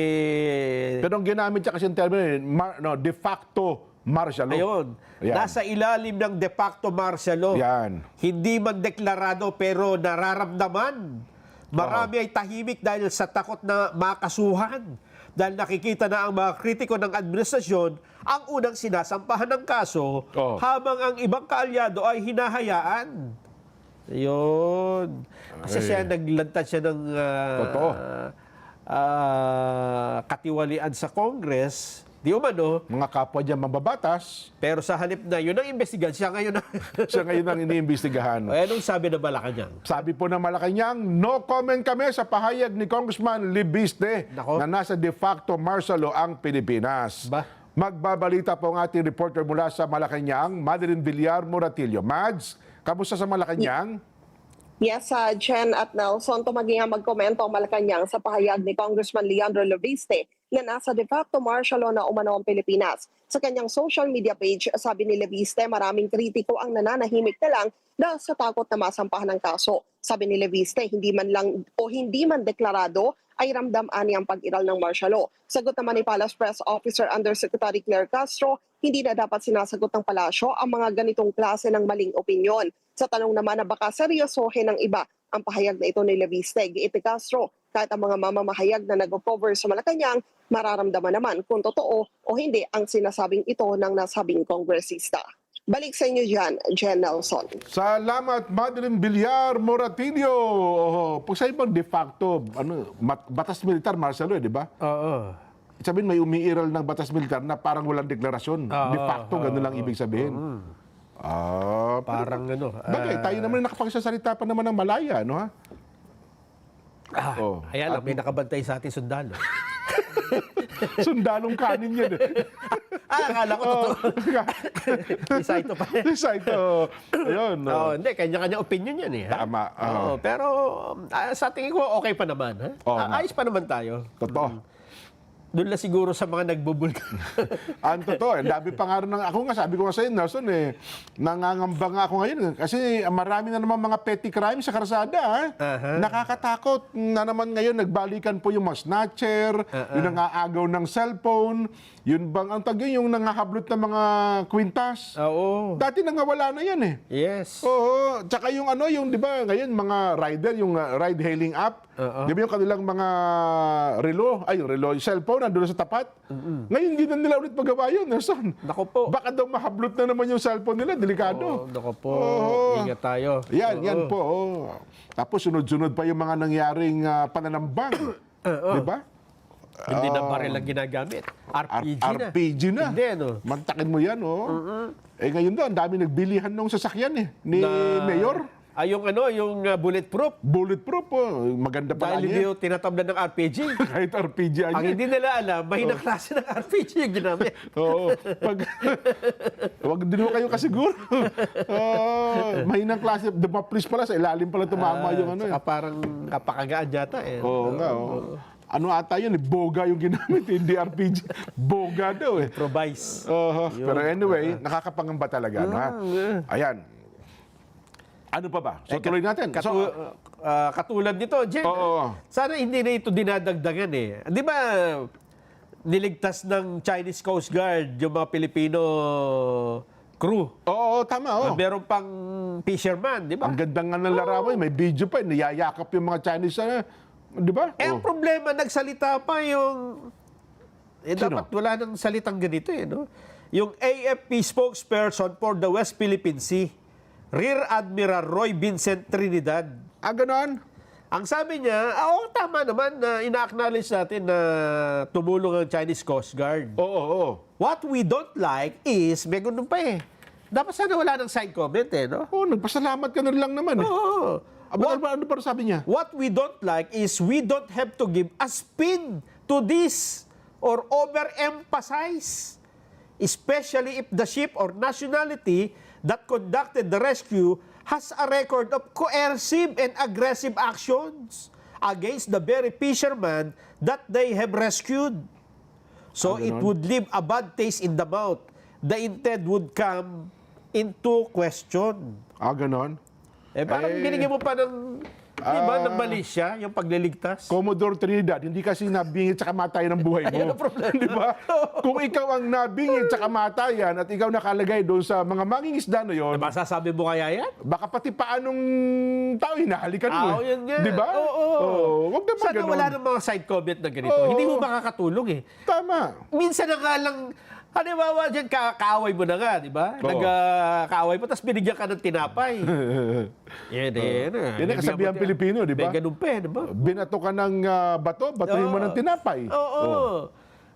Pero ang ginamit niya kasi yung termino, de facto martial law. Ayun. Yan. Nasa ilalim ng de facto martial law. Yan. Hindi man deklarado pero nararamdaman. Marami ay tahimik dahil sa takot na makasuhan. Dahil nakikita na ang mga kritiko ng administrasyon ang unang sinasampahan ng kaso habang ang ibang kaalyado ay hinahayaan. Ayun. Kasi siya naglantad siya ng Totoo. katiwalian sa Congress. Di umano. Mga kapwa niya mababatas, Pero sa halip na yun ang investigan, siya ngayon na... siya ngayon ang iniimbestigahan. Anong sabi na Malacanang? Sabi po ng Malacanang, no comment kami sa pahayag ni Congressman Libiste Nako. na nasa de facto martial law ang Pilipinas. Ba? Magbabalita po ang ating reporter mula sa Malacanang, Madeline Villar Moratillo. Mads, kamusta sa Malacanang? Yes, Jen at Nelson, tumagi nga magkomento ang Malacanang sa pahayag ni Congressman Leandro Leviste na nasa de facto martial law na umano ang Pilipinas. Sa kanyang social media page, sabi ni Leviste, maraming kritiko ang nananahimik na lang dahil sa takot na masampahan ng kaso. Sabi ni Leviste, hindi man deklarado ay ramdam ani ang pag-iral ng martial law. Sagot naman ni Palace Press Officer Undersecretary Claire Castro, hindi na dapat sinasagot ng palasyo ang mga ganitong klase ng maling opinyon. Sa tanong naman na baka seryosohin ng iba ang pahayag na ito ni Leviste, giit ni Castro, kahit ang mga mamamahayag na nag-cover sa Malacanang, mararamdaman naman kung totoo o hindi ang sinasabing ito ng nasabing kongresista. Balik sa inyo dyan, Jen Nelson. Salamat, Madeline Villar Moratillo. Pag sa ibang de facto, batas militar, martial law, di ba? Oo. Sabihin, may umiiral ng batas militar na parang walang deklarasyon. De facto, gano'n lang ibig sabihin. Parang ano. Bagay, tayo naman nakapagsasalita pa naman ng Malaya, no ha? Ayan lang, may nakabantay sa ating sundalo. Sundalong kanin yan eh. Akala ko totoo. Isa ito pa. Isa ito. Ayun. Hindi, kanya-kanya opinion yan eh. Ha? Tama. Pero sa tingin ko, okay pa naman. Ha? Ayos pa naman tayo. Totoo. Doon lang siguro sa mga nagbubulga. Ang totoo, dami pa nga rin ako nga, sabi ko nga sa'yo, Nelson, nangangamba nga ako ngayon. Kasi marami na naman mga petty crime sa karsada. Nakakatakot na naman ngayon, nagbalikan po yung mga snatcher, yung nangaagaw ng cellphone, yun bang, ang tagyo, yung nangahablot ng mga kwintas. Oo. Dati nangawala na yan eh. Yes. Oo. Tsaka yung yung di ba, ngayon mga rider, yung ride-hailing app, di ba yung kanilang mga relo, yung cellphone, nandun sa tapat. Ngayon, hindi na nila ulit magawa yun, Nelson. Naku po. Baka daw mahablot na naman yung cellphone nila, delikado. Naku po. Ingat tayo. Yan po. Tapos sunod-sunod pa yung mga nangyaring pananambang. Di ba? Hindi na baril ang ginagamit. RPG na. RPG na. Hindi, Mantakin mo yan, ngayon daw, ang dami nagbilihan ng sasakyan ni Mayor. Yung bulletproof. Bulletproof, maganda pa Dahil hindi yung tinatablan ng RPG. Kahit RPG Ang hindi nila alam, mahina klase ng RPG yung ginamit. Oo. Wag din mo kayo kasiguro. Mahinang klase. Please pala, sa ilalim pala tumama yung Saka parang napakagaan yata eh. Oo nga. Ano ata yun? Boga yung ginamit, hindi RPG. Boga daw eh. Improvise. Pero anyway, nakakapangamba talaga. No, ha? Ayan. Ano pa ba? So tuloy natin. Katulad nito, Jen, sana hindi na ito dinadagdagan eh. Di ba, niligtas ng Chinese Coast Guard yung mga Pilipino crew? Oo, tama. Meron pang fisherman, di ba? Ang ganda nga ng larawan. May video pa. Niyayakap yung mga Chinese. Di ba? Ang problema, nagsalita pa yung... dapat wala nang salitang ganito eh, no? Yung AFP spokesperson for the West Philippine Sea, Rear Admiral Roy Vincent Trinidad. Ganon? Ang sabi niya, tama naman na ina-acknowledge natin na tumulong ang Chinese Coast Guard. Oo. What we don't like is, may ganun pa eh. Dapat sana wala ng side comment eh, no? Nagpasalamat ka na lang naman eh. Oo. Ano pa sabi niya? What we don't like is we don't have to give a spin to this or overemphasize, especially if the ship or nationality that conducted the rescue has a record of coercive and aggressive actions against the very fishermen that they have rescued. So it would leave a bad taste in the mouth. The intent would come into question. Ganon? Parang binigyan mo pa ng, ng Malaysia, yung pagliligtas. Commodore Trinidad, hindi kasi nabingit sa kamatayan ng buhay mo. Ayun ang problema. Di ba? Kung ikaw ang nabingit sa kamatayan at ikaw nakalagay doon sa mga mangingisda na yon, Masasabi mo kaya yan? baka pati paanong tao hinahalikan mo. Yun nga. Di ba? Oo. Huwag naman Sana ganon. wala ng mga side comment na ganito. Oo. Hindi mo makakatulong eh. Tama. Minsan na nga lang, halimbawa dyan, kaaway mo na nga, di ba? Oo. Nagkaaway mo, tapos binigyan ka ng tinapay. Yan Yan ang kasabihan Pilipino, di ba? May ganun pa eh, di ba? Binato ka ng bato, batuhin mo ng tinapay. Oo.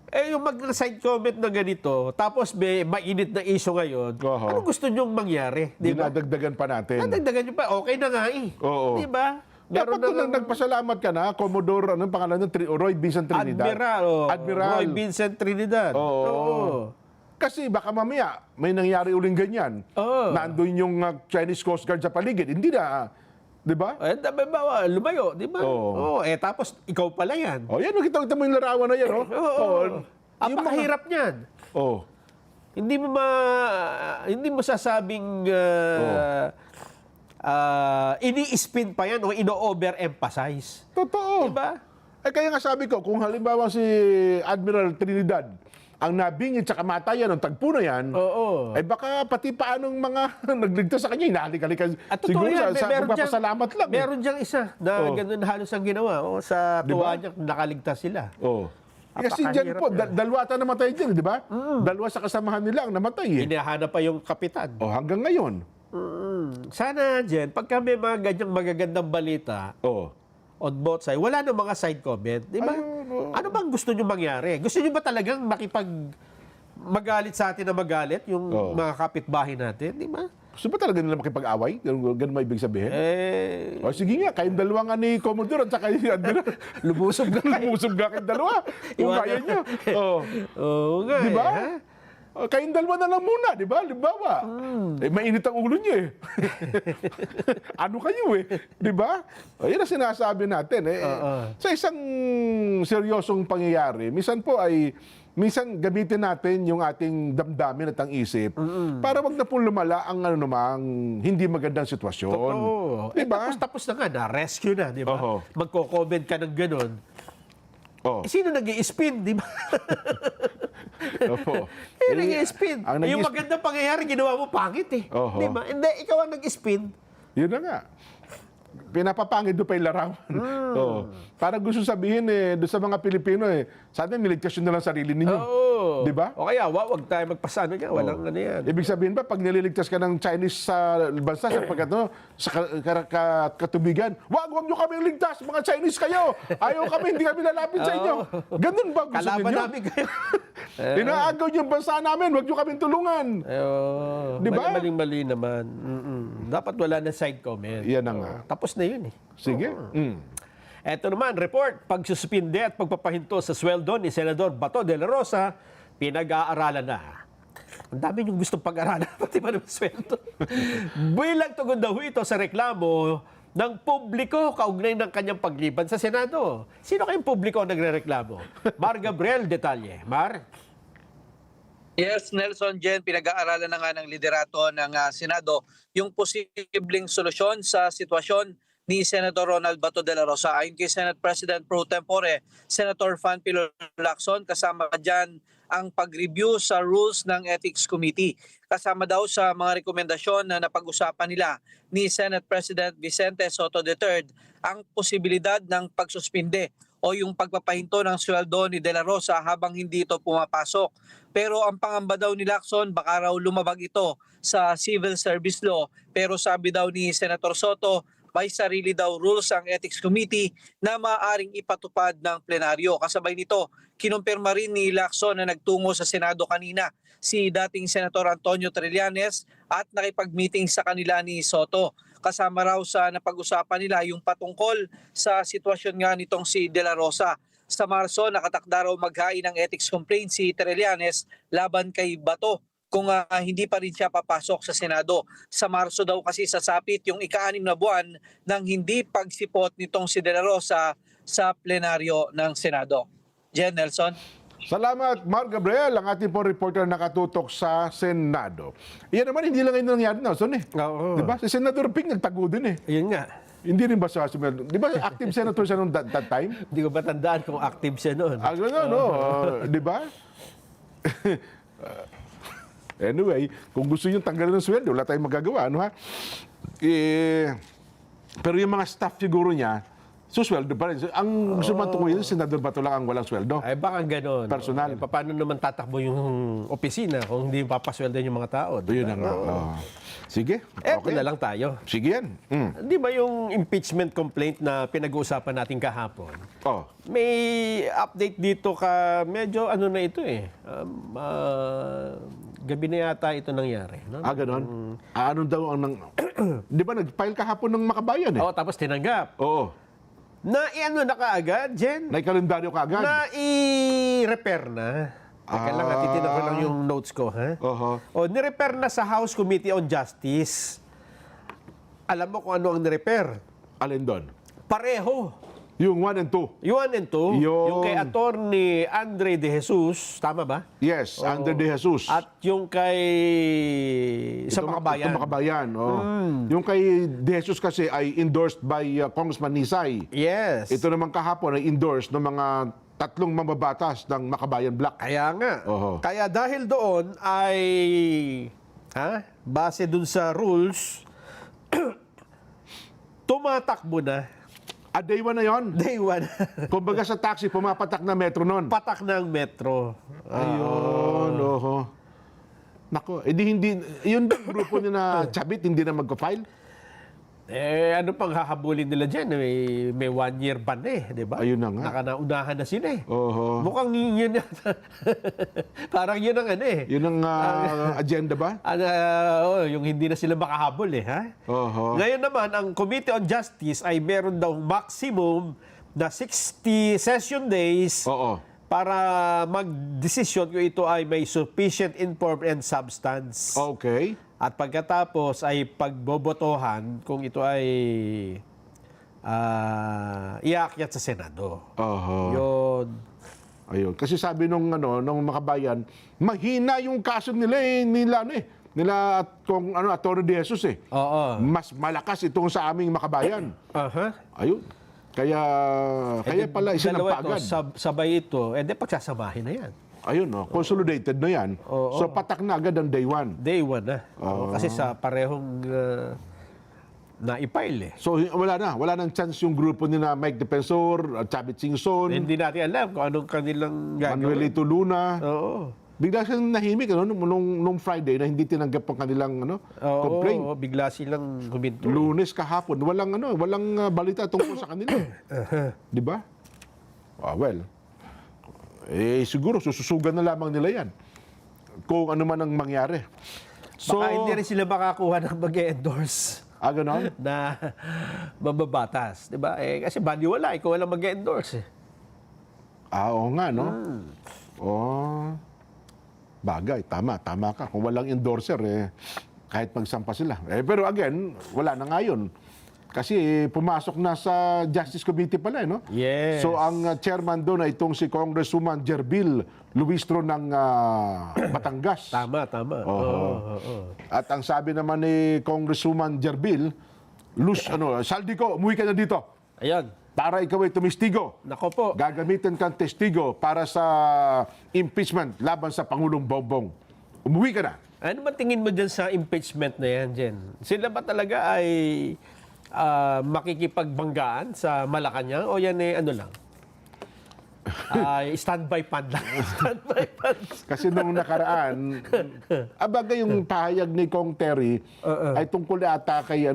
Yung mag-side comment na ganito, tapos may mainit na issue ngayon, Oo. ano gusto nyong mangyari? Di ba? Dinadagdagan pa natin. Nadagdagan nyo pa, okay na nga eh. Oo. Di ba? Dapat kung nagpasalamat ka na, Commodore, anong pangalan ng Roy Vincent Trinidad? Admiral. Roy Vincent Trinidad. Oo. Kasi baka mamaya may nangyari uling ganyan. Nandun yung Chinese Coast Guard sa paligid. Hindi na Di ba? Eh, lumayo, di ba? Oo. Tapos ikaw pala yan. O yan, kita mo yung larawan na yan. Oo. Ang pakahirap niyan. Oh. Hindi mo sasabing ini-spin pa yan o ino-overemphasize. Totoo. Diba? Kaya nga sabi ko, kung halimbawa si Admiral Trinidad ang nabingit sa kamatayan ng tagpo na yan, baka pati paanong mga nagligtas sa kanya, hinahalik-halikan At totoo siguro yan, sa pagpapasalamat lang. Meron diyang isa na ganun halos ang ginawa. Sa tuwa niya, nakaligtas sila. Kasi dyan po, dalawa ata namatay dyan, di ba? Dalawa sa kasamahan nila ang namatay. Hinahanap pa yung kapitan. Hanggang ngayon. Sana, Jen, pagka may mga ganyang magagandang balita, on both sides, wala na mga side comment, di ba? Ano bang gusto nyo mangyari? Gusto nyo ba talagang magalit sa atin na magalit, yung mga kapitbahay natin, di ba? Gusto ba talaga nila makipag-away? Ganun ba ibig sabihin? Sige nga, kayong dalawa nga ni Commodore at saka ni Admiral. Lumusob nga kayong dalawa. Kung kaya nyo. Oo nga. Di ba? Kayong dalawa na lang muna, di ba? Limbawa. Mainit ang ulo nyo eh. Ano kayo eh? Di ba? Yan ang sinasabi natin eh. Sa isang seryosong pangyayari, minsan gamitin natin yung ating damdamin at ang isip para wag na po lumala ang hindi magandang sitwasyon. Totoo. Diba? Tapos na nga, na-rescue na, di ba? Magko-comment ka ng ganun. Sino nag-i-spin, di ba? Nag-i-spin. Yung magandang pangyayari, ginawa mo pangit eh. Di ba? Hindi, ikaw ang nag-spin. Yun na nga. Pinapapangit doon pa yung larawan. Parang gusto sabihin doon sa mga Pilipino sana niligtas yun na lang sarili ninyo. Di ba? O kaya, wag tayo magpasano niya. Walang ano yan. Ibig sabihin ba, pag nililigtas ka ng Chinese sa bansa, sa katubigan, wag nyo kami ligtas, mga Chinese kayo. Ayaw kami, hindi kami lalapit sa inyo. Ganun ba gusto Kalaban ninyo? namin kayo. Inaagaw yung bansa namin, wag nyo kami tulungan. Di ba? Maling-mali naman. Dapat wala na side comment. Yan na nga. Tapos na yun eh. Sige. Eto naman, report, pagsuspinde at pagpapahinto sa sweldo ni Senador Bato de la Rosa, pinag-aaralan na. Ang dami yung gustong pag-aralan, pati pa naman sweldo. Bilang tugon daw ito sa reklamo ng publiko kaugnay ng kanyang pagliban sa Senado. Sino kayong publiko ang nagre-reklamo? Mar Gabriel, detalye. Mar? Yes, Nelson, Jen, pinag-aaralan na nga ng liderato ng Senado yung posibleng solusyon sa sitwasyon ni Senator Ronald Bato de la Rosa. Ayon kay Senate President Pro Tempore, Senator Fanfilo Lacson, kasama dyan ang pag-review sa rules ng Ethics Committee. Kasama daw sa mga rekomendasyon na napag-usapan nila ni Senate President Vicente Soto III ang posibilidad ng pagsuspinde o yung pagpapahinto ng sweldo ni De La Rosa habang hindi ito pumapasok. Pero ang pangamba daw ni Lacson, baka raw lumabag ito sa Civil Service Law. Pero sabi daw ni Senator Soto, may sarili daw rules ang Ethics Committee na maaaring ipatupad ng plenaryo. Kasabay nito, kinumpirma rin ni Lacson na nagtungo sa Senado kanina si dating Senator Antonio Trillanes at nakipag-meeting sa kanila ni Soto. Kasama raw sa napag-usapan nila yung patungkol sa sitwasyon nga nitong si De La Rosa. Sa Marso, nakatakda raw maghain ng ethics complaint si Trillanes laban kay Bato kung hindi pa rin siya papasok sa Senado. Sa Marso daw kasi sasapit yung ika-6 na buwan ng hindi pagsipot nitong si De La Rosa sa plenaryo ng Senado. Jen, Nelson. Salamat, Mar Gabriel, ang ating po reporter nakatutok sa Senado. Iyan naman, hindi lang yun nangyari na, Son eh. Oo. Diba? Si Senator Ping nagtago din eh. Yun nga. Hindi rin ba siya, di ba active senator siya noong that time? Hindi ko ba tandaan kung active siya noon. Gano'n, no? Di ba? Anyway, kung gusto nyo tanggalin ng sweldo, wala tayong magagawa, ano ha? Pero yung mga staff siguro niya, sweldo pa rin. Ang gusto matukoy, Senador Bato lang ang walang sweldo. Ay baka gano'n. Personal. Paano naman tatakbo yung opisina kung hindi papasweldo yung mga tao? Yun na nga. Sige, Eto na lang tayo. Sige yan. Di ba yung impeachment complaint na pinag-uusapan natin kahapon? May update dito medyo ano na ito eh. Gabi na yata ito nangyari. No? Ganon? Ano daw ang di ba nag-file kahapon ng Makabayan eh? Oo, tapos tinanggap. Oo. Na kaagad, Jen? Nai-kalendaryo kaagad? Na-i-repair na. Teka lang, titignan ko lang yung notes ko, ha? O, ni-repair na sa House Committee on Justice. Alam mo kung ano ang ni-repair? Alin doon? Pareho. Yung 1 and 2. Yung 1 and 2, Yung- yung kay Attorney Andre De Jesus, tama ba? Yes, Andre De Jesus. At yung kay sa Itong- Makabayan. itong Makabayan, oh. Yung kay De Jesus kasi ay endorsed by Congressman Nisay. Yes. Ito naman kahapon ay endorsed ng mga 3 mambabatas ng Makabayan Block. Kaya nga. Oho. Kaya dahil doon ay base dun sa rules, tumatakbo na. Day 1 na yon. Day 1. Kumbaga sa taxi, pumapatak na metro nun. Patak ng metro. Ayun, oho. Nako, edi hindi, yun ba grupo niya na Chabit, hindi na magka-file? Ano pang hahabulin nila dyan? May 1 year ban di ba? Ayun na nga. Nakanaunahan na sila Oho. Mukhang yun parang yun ang Yun ang agenda ba? yung hindi na sila makahabol ha? Oho. Ngayon naman, ang Committee on Justice ay meron daw maximum na 60 session days Oo. para mag-desisyon kung ito ay may sufficient inform and substance. Okay. At pagkatapos ay pagbobotohan kung ito ay iaakyat sa Senado. Oho. Yun. Ayun. Kasi sabi nung Makabayan, mahina yung kaso nila nila kung Atty. De Jesus Oo. Mas malakas itong sa aming Makabayan. Aha. Ayun. Kaya pala Dalawa isinampa agad. ito, sabay ito, pagsasamahin na yan. Ayun, consolidated na yan. Oo. So patak na agad ang day 1. Day 1 na. Kasi sa parehong na-file So wala nang chance yung grupo ni na Mike Defensor, Chavit Singson, Hindi natin alam kung anong kanilang gagawin. Manuelito Luna. Oo. Bigla silang nahimik nung Friday na hindi tinanggap ang kanilang complaint. Oo, bigla silang huminto. Lunes kahapon, walang balita tungkol sa kanila. Di ba? Well, siguro sususugan na lamang nila yan. Kung ano man ang mangyari. So, Baka hindi rin sila makakuha ng mag-endorse ganon? na mababatas. Di ba? Kasi baliwala, ikaw walang mag-endorse. Oo nga, no? Bagay, tama ka. Kung walang endorser, kahit magsampa sila. Pero again, wala na nga yun. Kasi pumasok na sa Justice Committee pala, no? Yes. So ang chairman doon ay itong si Congresswoman Jerbil Luistro ng Batangas. Tama. Oo. At ang sabi naman ni Congresswoman Jerbil, Saldi ko, umuwi ka na dito. Ayun. Para ikaw ay tumistigo. Nako po. Gagamitin kang testigo para sa impeachment laban sa Pangulong Bongbong. Umuwi ka na. Ano ba tingin mo dyan sa impeachment na yan, Jen? Sila ba talaga ay makikipagbanggaan sa Malacanang o yan ano lang? Standby pan lang. Standby pan. Kasi nung nakaraan, bagay yung pahayag ni Kong Terry ay tungkol ata kay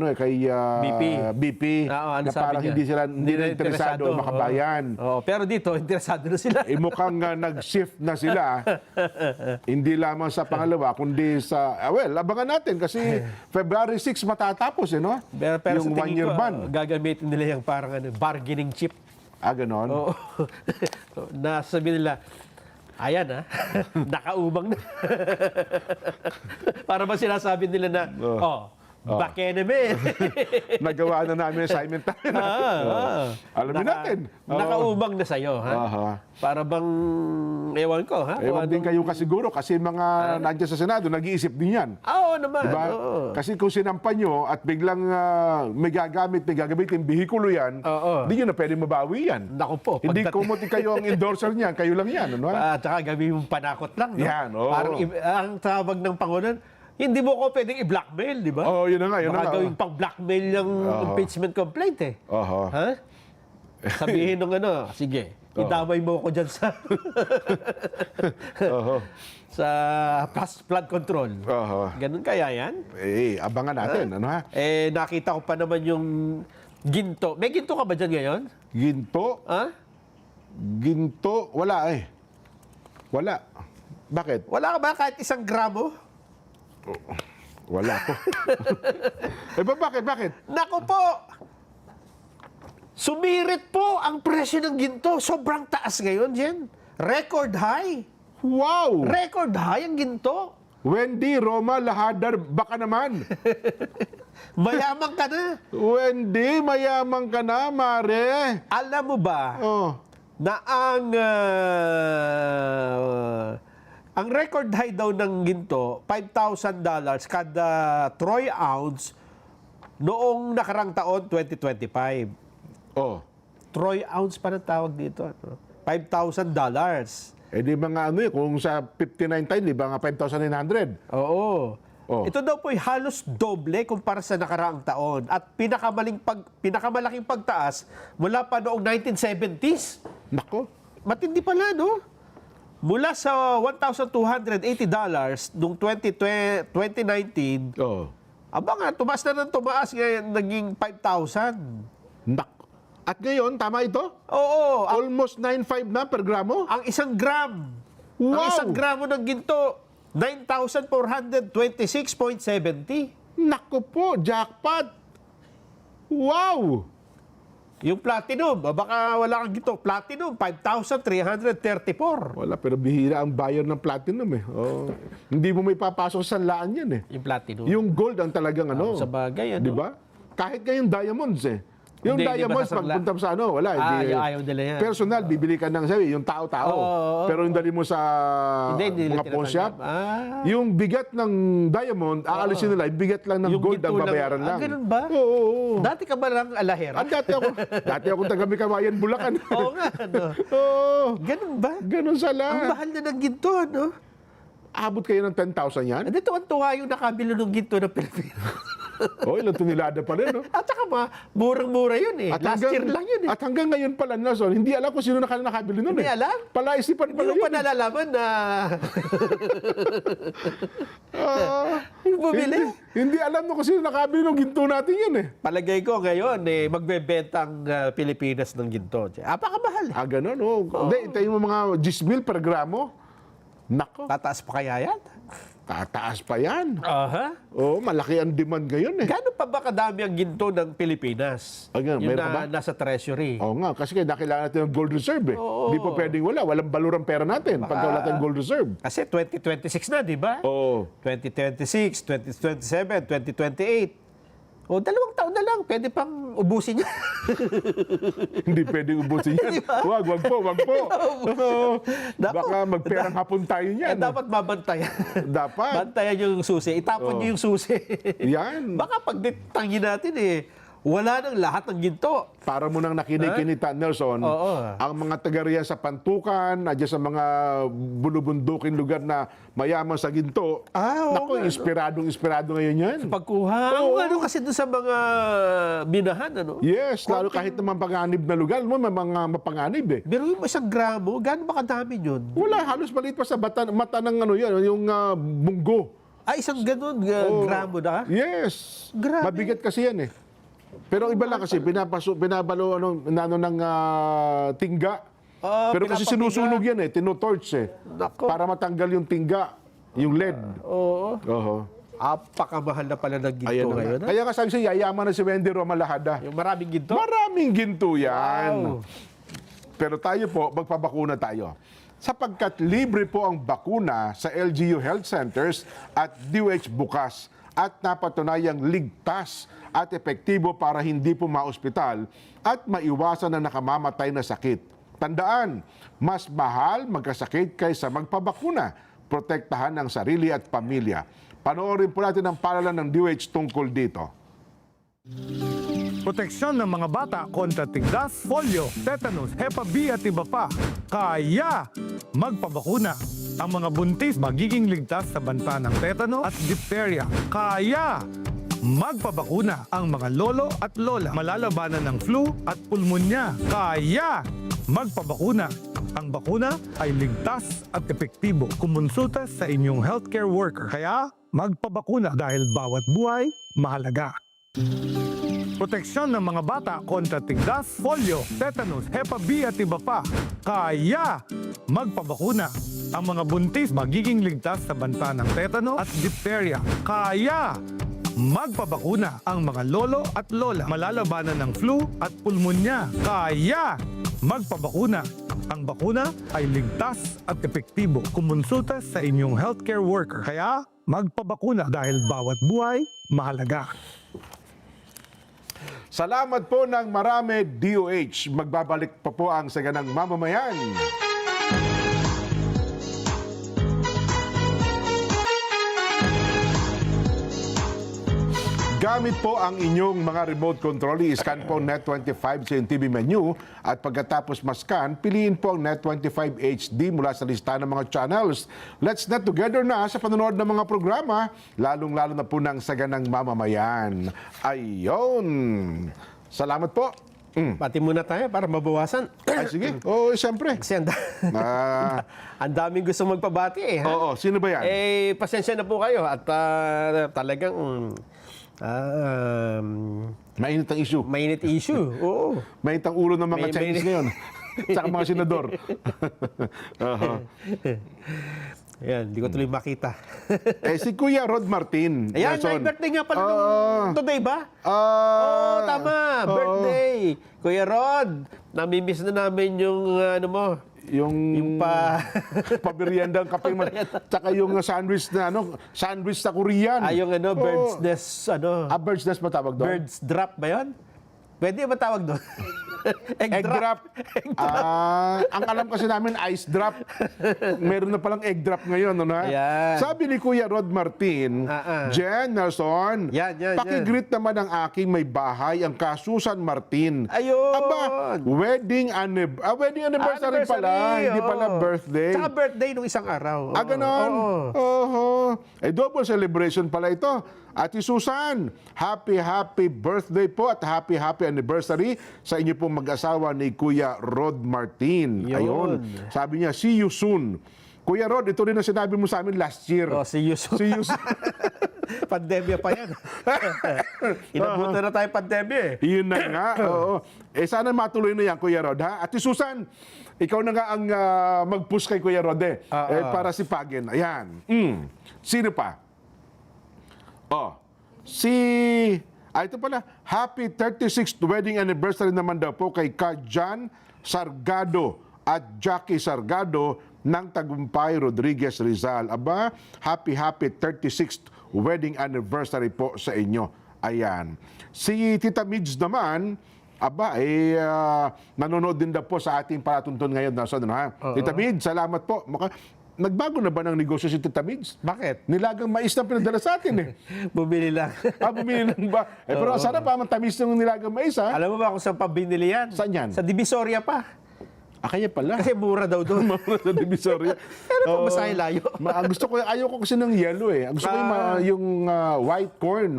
BP Ano na sabi parang niya? hindi na interesado ang Makabayan. Pero dito, interesado na sila. Mukhang nag-shift na sila. Hindi lamang sa pangalawa, kundi sa... abangan natin kasi February 6 matatapos, no? Pero Yung sa tingin 1-year ko, ban. gagamitin nila yung parang bargaining chip. Ganon? Oo. Nasabi nila, ayan nakaubang na. Para ba sinasabi nila na, bakeneme. Nagawa na namin assignment tayo. Alamin natin. Nakaubang na sa'yo, ha? Para bang, ewan ko, ha? Ewan din kayo kasiguro kasi mga nandiyan sa Senado, nag-iisip din yan. Oo naman. Diba? Oo. Kasi kung sinampan nyo at biglang may gagamitin bihikulo yan, hindi nyo na pwedeng mabawi yan. Naku po. Hindi kumuti kayo ang endorser niyan, kayo lang yan. Ano? Tsaka gawin mong panakot lang, no? Yan, oo. Parang ang tawag ng Pangulo, hindi mo ko pwedeng i-blackmail, di ba? Yun na nga, yun na nga. Baka gawing pang-blackmail yung impeachment complaint, Ha? Sabihin nung sige, idamay mo ko dyan sa sa flood control. Ganun kaya yan? Abangan natin. Ano ha? Nakita ko pa naman yung ginto. May ginto ka ba dyan ngayon? Ginto? Ha? Ginto? Wala Wala. Bakit? Wala ka ba kahit 1 gramo? Wala ko. Bakit? Naku po! Sumirit po ang presyo ng ginto. Sobrang taas ngayon, Jen. Record high. Mayaman ka na. Wendy, mayaman ka na, Mare. Alam mo ba Oh. na ang record high daw ng ginto, $5,000 kada troy ounce noong nakarang taon, 2025. Oh. Troy ounce pa ng tawag dito. Ano? $5,000. Eh di mga ano kung sa 59 tayo, di ba nga 5,900? Oo. Oh. Ito daw po'y halos doble kumpara sa nakaraang taon. At pinakamalaking pagtaas mula pa noong 1970s. Nako. Matindi pala, no? Mula sa $1,280 noong 2019, Oh. aba nga, tumaas na ng tumaas, ngayon naging 5,000. Nako. At ngayon, tama ito? Oo, Almost 9.5 na per gramo? ang isang gram. Ang Wow! isang gramo ng ginto, 9,426.70. Nako po, jackpot! Wow! Yung platinum, baka wala kang ginto. Platinum, 5,334. Wala, pero bihira ang buyer ng platinum eh. Oh. Hindi mo may papasok sa laan yan eh. Yung platinum. Yung gold ang talagang ano. sa bagay, ano? Di ba? Kahit ngayong diamonds eh. Yung Hindi, hindi diamonds, masasangla. pagpunta mo sa ano, wala. Hindi, ayaw nila yan. Personal, bibili ka ng sabi, yung tao-tao. Oo. Pero yung dali mo sa Hindi nila mga pawn shop, tinatanggap. yung bigat ng diamond, aalisin nila, yung bigat lang ng Yung gold ang ginto lang. babayaran lang. Ganun ba? Oo. Dati ka ba lang alahera? Dati ako taga Kawayan, Bulacan. Oo nga, ano? Oo. Ganun ba? Ganun Ang sala. mahal na ng ginto, ano? Abot kayo ng 10,000 yan? Hindi, tuwan-tuwa yung nakabilo ng ginto ng Pilipinas. Oh, ilang tunilada pa rin, no? At saka murang-mura yun eh. Last year lang yun eh. At hanggang ngayon pala, Nelson, hindi alam kung sino nakabili nun Hindi eh. alam? Palaisipan Hindi pala ko pa yun. nalalaman na Ah, bumili. hindi alam mo kung sino nakabili ng ginto natin yun eh. Palagay ko ngayon, magbebenta ang Pilipinas ng ginto. Apakamahal. Ah, ganun, oh. Hindi, itayin mo mga 10,000 per gramo. Nako, Tataas pa kaya yan? tataas pa yan. Aha. Oh, malaki ang demand ngayon eh. Gano'n pa ba kadami ang ginto ng Pilipinas? Ah, ganun, Yung meron ka ba? nasa treasury. Oo nga, kasi kailangan natin ng gold reserve eh. Hindi pa pwedeng wala. Walang balur ang pera natin pagka wala tayong gold reserve. Kasi 2026 na, di ba? Oo. 2026, 2027, 2028. O, 2 taon na lang. Pwede pang ubusin niya. Hindi pwedeng ubusin yan. Wag po. Oo. Naku, Baka magperang hapon tayo niyan. dapat mabantayan. Dapat. Bantayan yung susi. Itapon niyo yung susi. Yan. Baka pag tangin natin wala nang lahat ng ginto. Para mo nang nakinig-kinita, Nelson, Oo. ang mga taga riyan sa Pantukan, adyan sa mga bulubundukin lugar na mayaman sa ginto, Oo naku, nga, inspirado ngayon yan. Pagkuha. Oo. Ano kasi doon sa mga binahan, ano? Yes, lalo kahit naman panganib na lugar, mo may mga mapanganib eh. Pero yung 1 gramo, gaano ba kadami yun? Wala, halos maliit pa sa mata ng ano yan, yung munggo. Isang ganun gramo na? Yes. Grabe. Mabigat kasi yan eh. Pero iba lang kasi, binabalo ng tingga. Pero kasi pinapapinga. sinusunog yan eh, tinutorch eh. Nako. Para matanggal yung tingga, yung lead. Oo. Oho. Apakamahal na pala ng ginto Ayan na ngayon. nga. Kaya nga sabi siya, yayaman na si Wendy Romalahada. Yung maraming ginto? Maraming ginto yan. Wow. Pero tayo po, magpabakuna tayo. Sapagkat libre po ang bakuna sa LGU Health Centers at DOH bukas at napatunayang ligtas at epektibo para hindi po maospital at maiwasan na nakamamatay na sakit. Tandaan, mas mahal magkasakit kaysa magpabakuna. Protektahan ang sarili at pamilya. Panoorin po natin ang palalan ng DOH tungkol dito. Proteksyon ng mga bata kontra tigdas, polio, tetanus, Hep B at iba pa. Kaya magpabakuna. Ang mga buntis magiging ligtas sa banta ng tetano at diphtheria. Kaya magpabakuna. Ang mga lolo at lola malalabanan ng flu at pulmonya. Kaya magpabakuna. Ang bakuna ay ligtas at epektibo. Kumonsulta sa inyong healthcare worker. Kaya magpabakuna dahil bawat buhay mahalaga. Proteksyon ng mga bata kontra tigdas, polio, tetanus, Hep B at iba pa. Kaya magpabakuna. Ang mga buntis magiging ligtas sa banta ng tetano at diphtheria. Kaya magpabakuna. Ang mga lolo at lola malalabanan ng flu at pulmonya. Kaya magpabakuna. Ang bakuna ay ligtas at epektibo. Kumonsulta sa inyong healthcare worker. Kaya magpabakuna dahil bawat buhay mahalaga. Salamat po ng marami, DOH. Magbabalik pa po ang Saganang Mamamayan. Gamit po ang inyong mga remote control, i-scan po ang Net25 sa iyong TV menu at pagkatapos ma-scan, piliin po ang Net25 HD mula sa listahan ng mga channels. Let's net together na sa panonood ng mga programa, lalong-lalo na po ng Saganang Mamamayan. Ayun! Salamat po! Pati muna tayo para mabawasan. Ay, sige. Oo, siyempre. Kasi Ah, ang daming gusto magpabati eh. Ha? oo, sino ba yan? Pasensya na po kayo at talagang Mainit ang issue. mainit issue. Oo. Mainit ang ulo ng mga May- Chinese may- ngayon. Tsaka mga senador. Aha. Ayan, hindi ko tuloy makita. Si Kuya Rod Martin. Ayan, Nelson. may birthday nga pala Oo. nung today ba? Oo, tama. oo. Birthday. Kuya Rod, namimiss na namin yung ano mo. Yung pabiriandang kape, tsaka yung sandwich na sandwich sa Korean. Yung ano, bird's Oo. nest, Bird's nest ba tawag doon? bird's drop ba yun? Pwede ba tawag doon? Egg drop. Ang alam kasi namin, ice drop. Meron na palang egg drop ngayon. Ano, ha? Ayan. Sabi ni Kuya Rod Martin, Jen, Nelson, Yan. pakigreet naman ang aking may bahay, ang Kasusan Martin. Ayun. Aba, wedding anniversary pala, hindi pala birthday. Tsaka birthday nung isang araw. Ganon? Oho. Double celebration pala ito. Ate Susan, happy birthday po at happy anniversary sa inyo pong mag-asawa ni Kuya Rod Martin. Yun. Ayun. Sabi niya, see you soon. Kuya Rod, ito rin ang sinabi mo sa amin last year. See you soon. See you soon. Pandemya pa yan. Inabutan na tayo pandemya eh. Yun na nga. Oo. Sana matuloy na yan, Kuya Rod. Ha? Ate Susan, ikaw na nga ang mag-push kay Kuya Rod para sipagin. Ayan. Sino pa? Ito pala, happy 36th wedding anniversary naman daw po kay Jan Sargado at Jackie Sargado ng Tagumpay Rodriguez Rizal. Aba, happy 36th wedding anniversary po sa inyo. Ayan. Si Tita Mids naman, nanonood din daw po sa ating palatunton ngayon. Tita Mids, salamat po. Nagbago na ba ng negosyo si Tita Mids? Bakit? Nilagang mais na pinadala sa atin eh. Bumili lang. Bumili lang ba? Pero sana pa matamis ng nilagang mais ha? Alam mo ba kung saan pa binili yan? Saan yan? Sa Divisoria pa. Kaya pala. Kasi mura daw doon. Mura sa Divisoria. Pero pamasahe layo. Ayaw ko kasi ng yellow eh. Gusto ko yung white corn.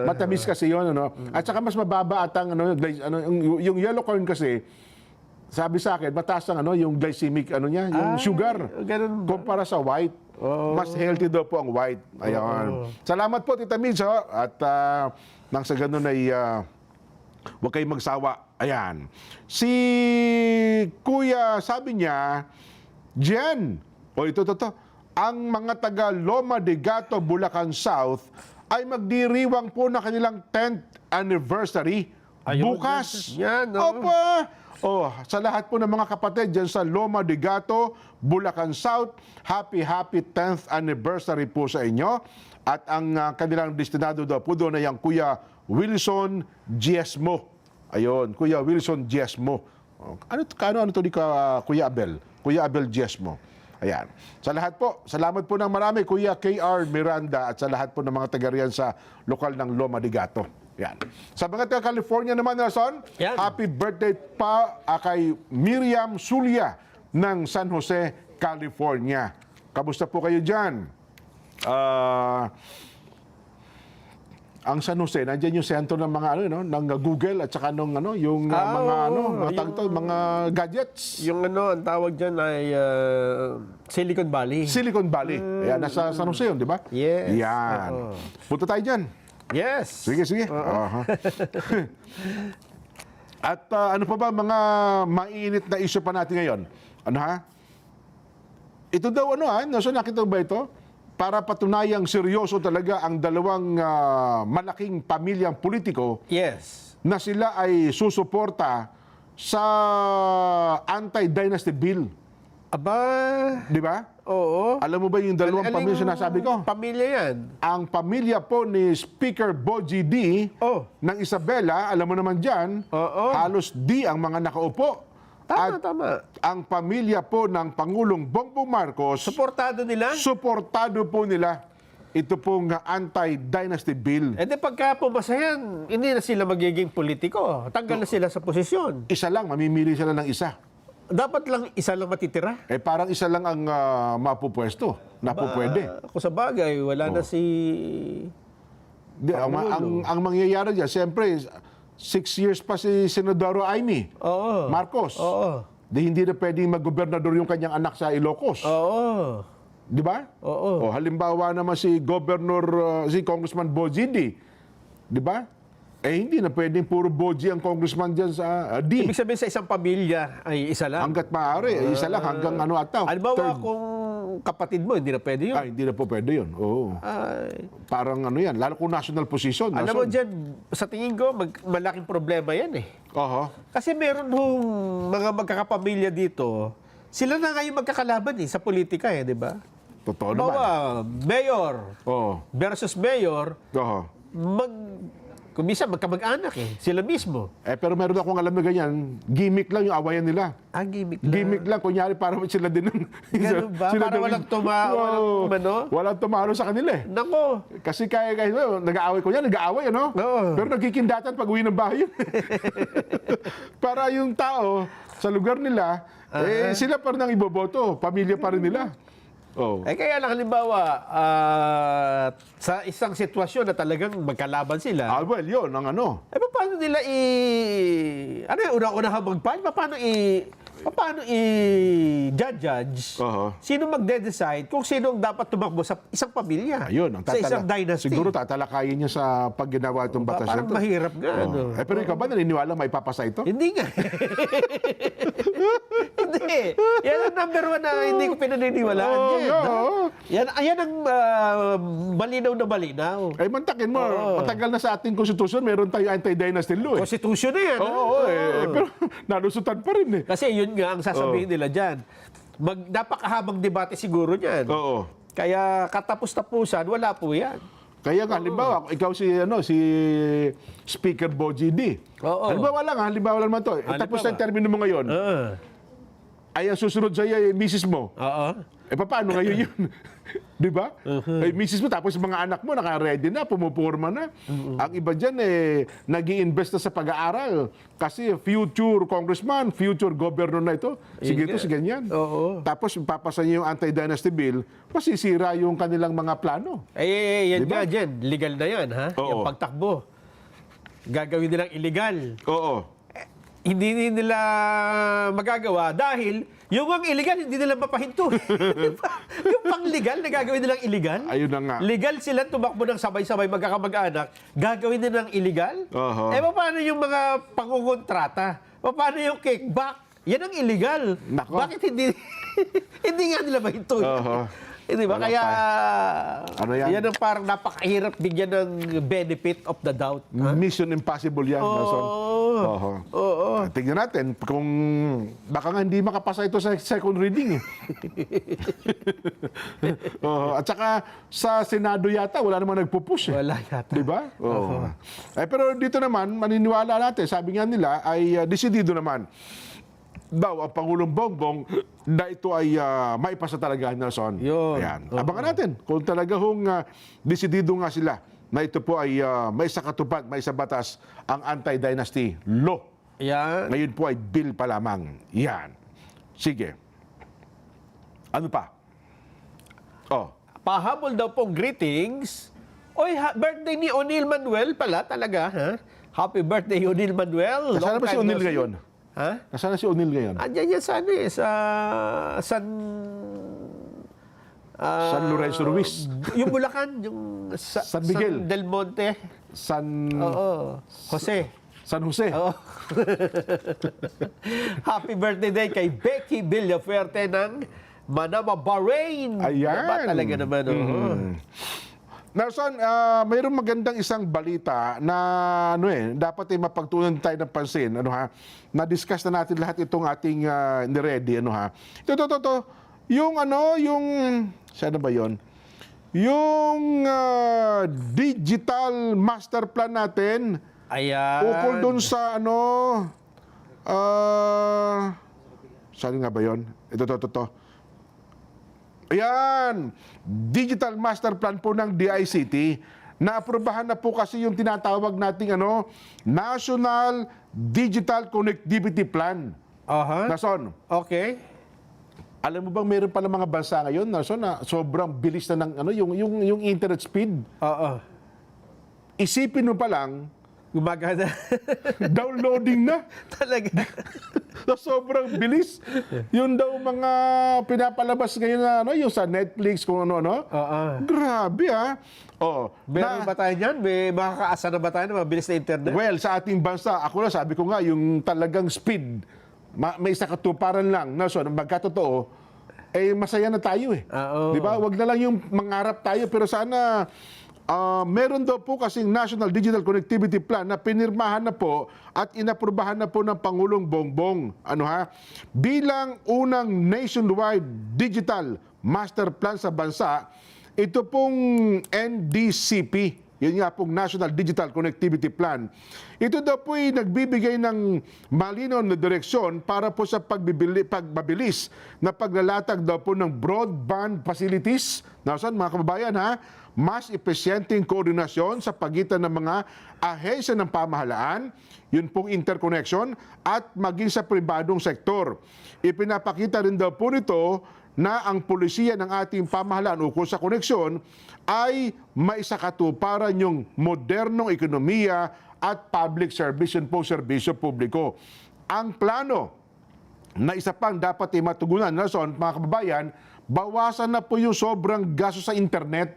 Matamis kasi yun. At saka mas mababa at ang yung yellow corn kasi, sabi sa akin, mataas ang yung glycemic yung sugar. Ganun ba? Kumpara sa white. Mas healthy daw po ang white. Ayan. Salamat po, Tita Mids. At nang sa ganun ay huwag kayong magsawa. Ayan. Si Kuya, sabi niya, Jen, ang mga taga Loma de Gato, Bulacan South ay magdiriwang po na kanilang 10th anniversary bukas. Yan, Opa! Sa lahat po ng mga kapatid dyan sa Loma de Gato, Bulacan South, happy 10th anniversary po sa inyo. At ang kanilang destinado daw po doon ay ang Kuya Wilson Giesmo. Ayun, Kuya Wilson Giesmo. Ano to ni Kuya Abel? Kuya Abel Giesmo. Ayan. Sa lahat po, salamat po ng marami, Kuya KR Miranda, at sa lahat po ng mga taga riyan sa lokal ng Loma de Gato. Yan. Sa mga taga California naman, Nelson, Yan. happy birthday pa kay Miriam Sulia ng San Jose, California. Kamusta po kayo dyan? Ang San Jose, nandiyan yung sentro ng mga ng Google at saka yung mga gadgets. Yung ang tawag dyan ay Silicon Valley. Silicon Valley. Ayan, nasa San Jose yun, di ba? Yes. Yan. Punta tayo dyan. Yes. Sige. At ano pa ba mga mainit na issue pa natin ngayon? Ito daw Nelson, nakita ba ito? Para patunayang seryoso talaga ang dalawang malaking pamilyang politiko Yes. na sila ay susuporta sa anti-dynasty bill Aba, Di ba? oo. Alam mo ba yung dalawang Aling pamilya sinasabi ko? Pamilya yan. Ang pamilya po ni Speaker Bogie D Oh. ng Isabela, alam mo naman dyan, Oo. halos D ang mga nakaupo. Tama, tama. Ang pamilya po ng Pangulong Bongbong Marcos, Suportado nila. suportado po nila ito pong anti-dynasty bill. E di pagka pumasa yan, hindi na sila magiging politiko. Tanggal na sila sa posisyon. Isa lang, mamimili sila ng isa. Dapat lang isa lang matitira. Parang isa lang ang mapupwesto, napupwede. Kung sa bagay, wala na si... Di, ang mangyayari dyan, siyempre, 6 years pa si Senador Amy Oo. Marcos. Oo. Di hindi na pwedeng mag-gobernador yung kanyang anak sa Ilocos. Oo. Di ba? Oo. O halimbawa naman si si Congressman Bogie D. Di ba? Hindi na pwedeng puro Bogie ang congressman dyan sa D. Ibig sabihin sa isang pamilya ay isa lang. Hanggat maaari, isa lang hanggang ano ata. Halimbawa third. kung kapatid mo, hindi na pwede yun. Hindi na po pwede yun. Oo. Ay. Parang ano yan, lalo kung national position. Alam mo dyan, sa tingin ko, malaking problema yan eh. Oho. Kasi meron hong mga magkakapamilya dito, sila na ngayon magkakalaban eh, sa politika eh, di ba? Totoo naman. Bawa, mayor Oo. versus mayor, Oho. kung minsan magkamag-anak eh, sila mismo. Pero meron akong alam na ganyan, gimmick lang yung awayan nila. Gimmick lang. Gimmick lang, kunyari para sila din. Ganun ba? Para walang walang tumalo sa kanila eh. Nako, Kasi kaya nag-aaway ko yan, nag-aaway ano? Oo. Pero nagkikindatan pag uwi ng bahay yun. Para yung tao sa lugar nila, sila pa rin ang iboboto, pamilya pa rin nila. Oh. kaya lang halimbawa, sa isang sitwasyon na talagang magkalaban sila, Well, yun, ang ano. paano nila ano yung una-unahang magpahal? Paano i-judge? Oho. Sino magde-decide kung sino ang dapat tumakbo sa isang pamilya? Ayun, ang sa isang dynasty. Siguro tatalakayin niya sa pag ginawa itong batas na Parang ito. mahirap nga. Ano? Pero ikaw ba naniniwala may papasa ito? Hindi nga. Hindi. Yan ang number one na hindi ko pinaniniwalaan. Yan ang malinaw na malinaw. Mantakin mo, matagal na sa ating konstitusyon, meron tayo anti-dynasty law eh. Constitution na yan. Pero nalusutan pa rin eh. Kasi yun nga ang sasabihin nila dyan. Napakahabang debate siguro niyan. Oo. Kaya katapos-tapusan, wala po yan. Kaya nga, halimbawa, ikaw si Speaker Bogie D. Oo. Halimbawa lang naman to. Tapos na yung termino mo ngayon. Ay, ang susunod sa'yo, misis mo. Oo. Paano ngayon yun? Di ba? Misis mo, tapos mga anak mo, naka-ready na, pumupurma na. Ang iba dyan, nag-i-invest na sa pag-aaral. Kasi future congressman, future governor na ito. Sige ito, sige ganyan. Oo. Tapos, papasa niyo yung anti-dynasty bill, masisira yung kanilang mga plano. Yan Diba? nga dyan. Legal na yan, ha? Oo. Yung pagtakbo. Gagawin nilang illegal. Oo. Hindi nila magagawa dahil yung ang illegal, hindi nila mapahinto. Yung pang-legal na gagawin nilang illegal. Ayun na nga. Legal sila tumakbo ng sabay-sabay magkakamag-anak, gagawin nilang illegal. Oho. Paano yung mga pangungontrata? Paano yung kickback? Yan ang illegal. Nako. Bakit hindi hindi nga nila mahinto? Oho. Hindi ba? Wala Kaya, Ano yan? yan ang parang napakahirap bigyan ng benefit of the doubt. Ha? Mission impossible yan, Nelson. Oo. Tingnan natin kung baka nga hindi makapasa ito sa second reading. At saka sa Senado yata, wala namang nagpupush. Wala yata. Di ba? Oo. Pero dito naman, maniniwala natin, sabi nga nila, ay desidido naman daw ang Pangulong Bongbong na ito ay maipasa talaga, Nelson. Yun. Ayan. Abangan natin kung talaga desidido nga sila na ito po ay may sa katupad, may sa batas ang anti-dynasty law. Yan. Ngayon po ay bill pa lamang. Yan. Sige. Ano pa? Pahabol daw pong greetings. Oy, birthday ni O'Neil Manuel pala talaga, ha? Happy birthday, O'Neil Manuel. Nasaan na ba si O'Neil ngayon? Ha? Nasaan na si O'Neil ngayon? Andiyan yan sa San Lorenzo Ruiz. Yung Bulacan, yung San Miguel. San Del Monte. Oo. Jose. San Jose. Oo. Happy birthday day kay Becky Villafuerte ng Manama, Bahrain. Ayan. Diba talaga naman, oo. Nelson, mayroong magandang isang balita na dapat ay mapagtuunan tayo ng pansin. Na-discuss na natin lahat itong ating ni-ready. Ito. Yung saan ba yon? Yung digital master plan natin. Ayan. Ukol dun sa saan nga ba yon? Ito. Ayan, digital master plan po ng DICT. Naaprubahan na po kasi yung tinatawag nating National Digital Connectivity Plan. Nason, Okay. alam mo bang meron pa ng mga bansa ngayon, Nason, na sobrang bilis na ng yung internet speed. Oo. Isipin mo pa lang, Gumagana. downloading na. Talaga. So, sobrang bilis. Yun daw mga pinapalabas ngayon na yung sa Netflix, kung ano. Oo. Grabe Meron ba tayo dyan? May makakaasa na ba tayo na mabilis na internet? Well, sa ating bansa, ako na sabi ko nga, yung talagang speed, may isa katuparan lang. So, magkatotoo, masaya na tayo Oo. Di ba? Wag na lang yung mangarap tayo, pero sana meron daw po kasing National Digital Connectivity Plan na pinirmahan na po at inaprubahan na po ng Pangulong Bongbong. Bilang unang nationwide digital master plan sa bansa, ito pong NDCP, yun nga pong National Digital Connectivity Plan. Ito daw po ay nagbibigay ng malinaw na direksyon para po sa pagmabilis na paglalatag daw po ng broadband facilities. Nasaan mga kababayan mas epesyenteng koordinasyon sa pagitan ng mga ahensya ng pamahalaan, yun pong interconnection, at maging sa pribadong sektor. Ipinapakita rin daw po nito na ang pulisiya ng ating pamahalaan ukol sa koneksyon ay maisakatuparan yung modernong ekonomiya at public service, yun po serbisyo publiko. Ang plano na isa pang dapat matugunan, Nelson, mga kababayan, bawasan na po yung sobrang gasto sa internet.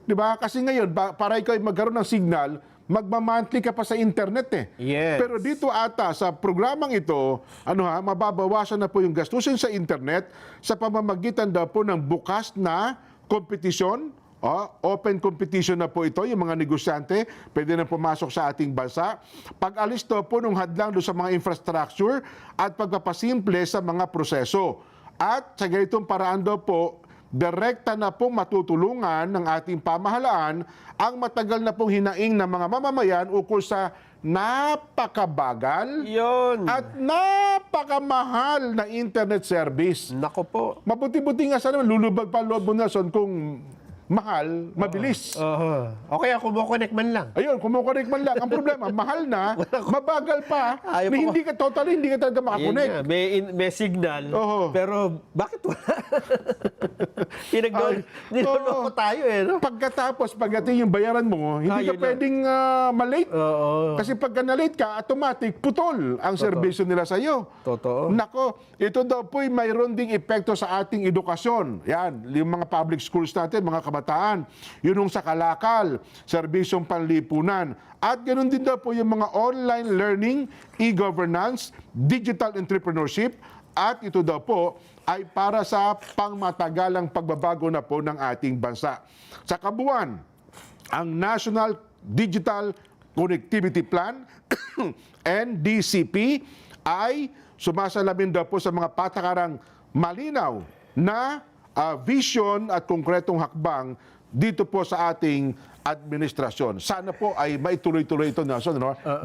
Diba? Kasi ngayon, para ikaw ay magkaroon ng signal, magmamantli ka pa sa internet Yes. Pero dito ata, sa programang ito, mababawasan na po yung gastusin sa internet sa pamamagitan daw po ng bukas na kompetisyon. Open competition na po ito, yung mga negosyante, pwede na pumasok sa ating bansa. Pag-alis daw po ng hadlang doon sa mga infrastructure at pagpapasimple sa mga proseso. At sa ganitong paraan daw po, direkta na pong matutulungan ng ating pamahalaan ang matagal na pong hinaing ng mga mamamayan ukol sa napakabagal Yun. at napakamahal na internet service. Nako po. Mabuti-buti nga sana lulubag pa ang loob mo, Nelson, kung mahal, mabilis. Okay, ako mo connect man lang. Ayun, kumukonek man lang. Ang problema, mahal na, mabagal pa, Ayaw na pa hindi ka talaga Yan makakonect. nga, may signal. Oo. Pero bakit wala? Niloloko tayo no? Pagdating yung bayaran mo, hindi ka Yun lang. pwedeng malate. Oo. Kasi pagka na-late ka, automatic, putol ang serbisyo nila sa iyo. Totoo. Nako, ito daw po'y mayroon ding epekto sa ating edukasyon. Yan, yung mga public schools natin, mga kabataan. Yun yung sa kalakal, serbisyong panlipunan. At ganoon din daw po yung mga online learning, e-governance, digital entrepreneurship, at ito daw po ay para sa pangmatagalang pagbabago na po ng ating bansa. Sa kabuuan, ang National Digital Connectivity Plan, NDCP, ay sumasalamin daw po sa mga patakarang malinaw na vision at konkretong hakbang dito po sa ating administrasyon. Sana po ay maituloy-tuloy ito, Nelson.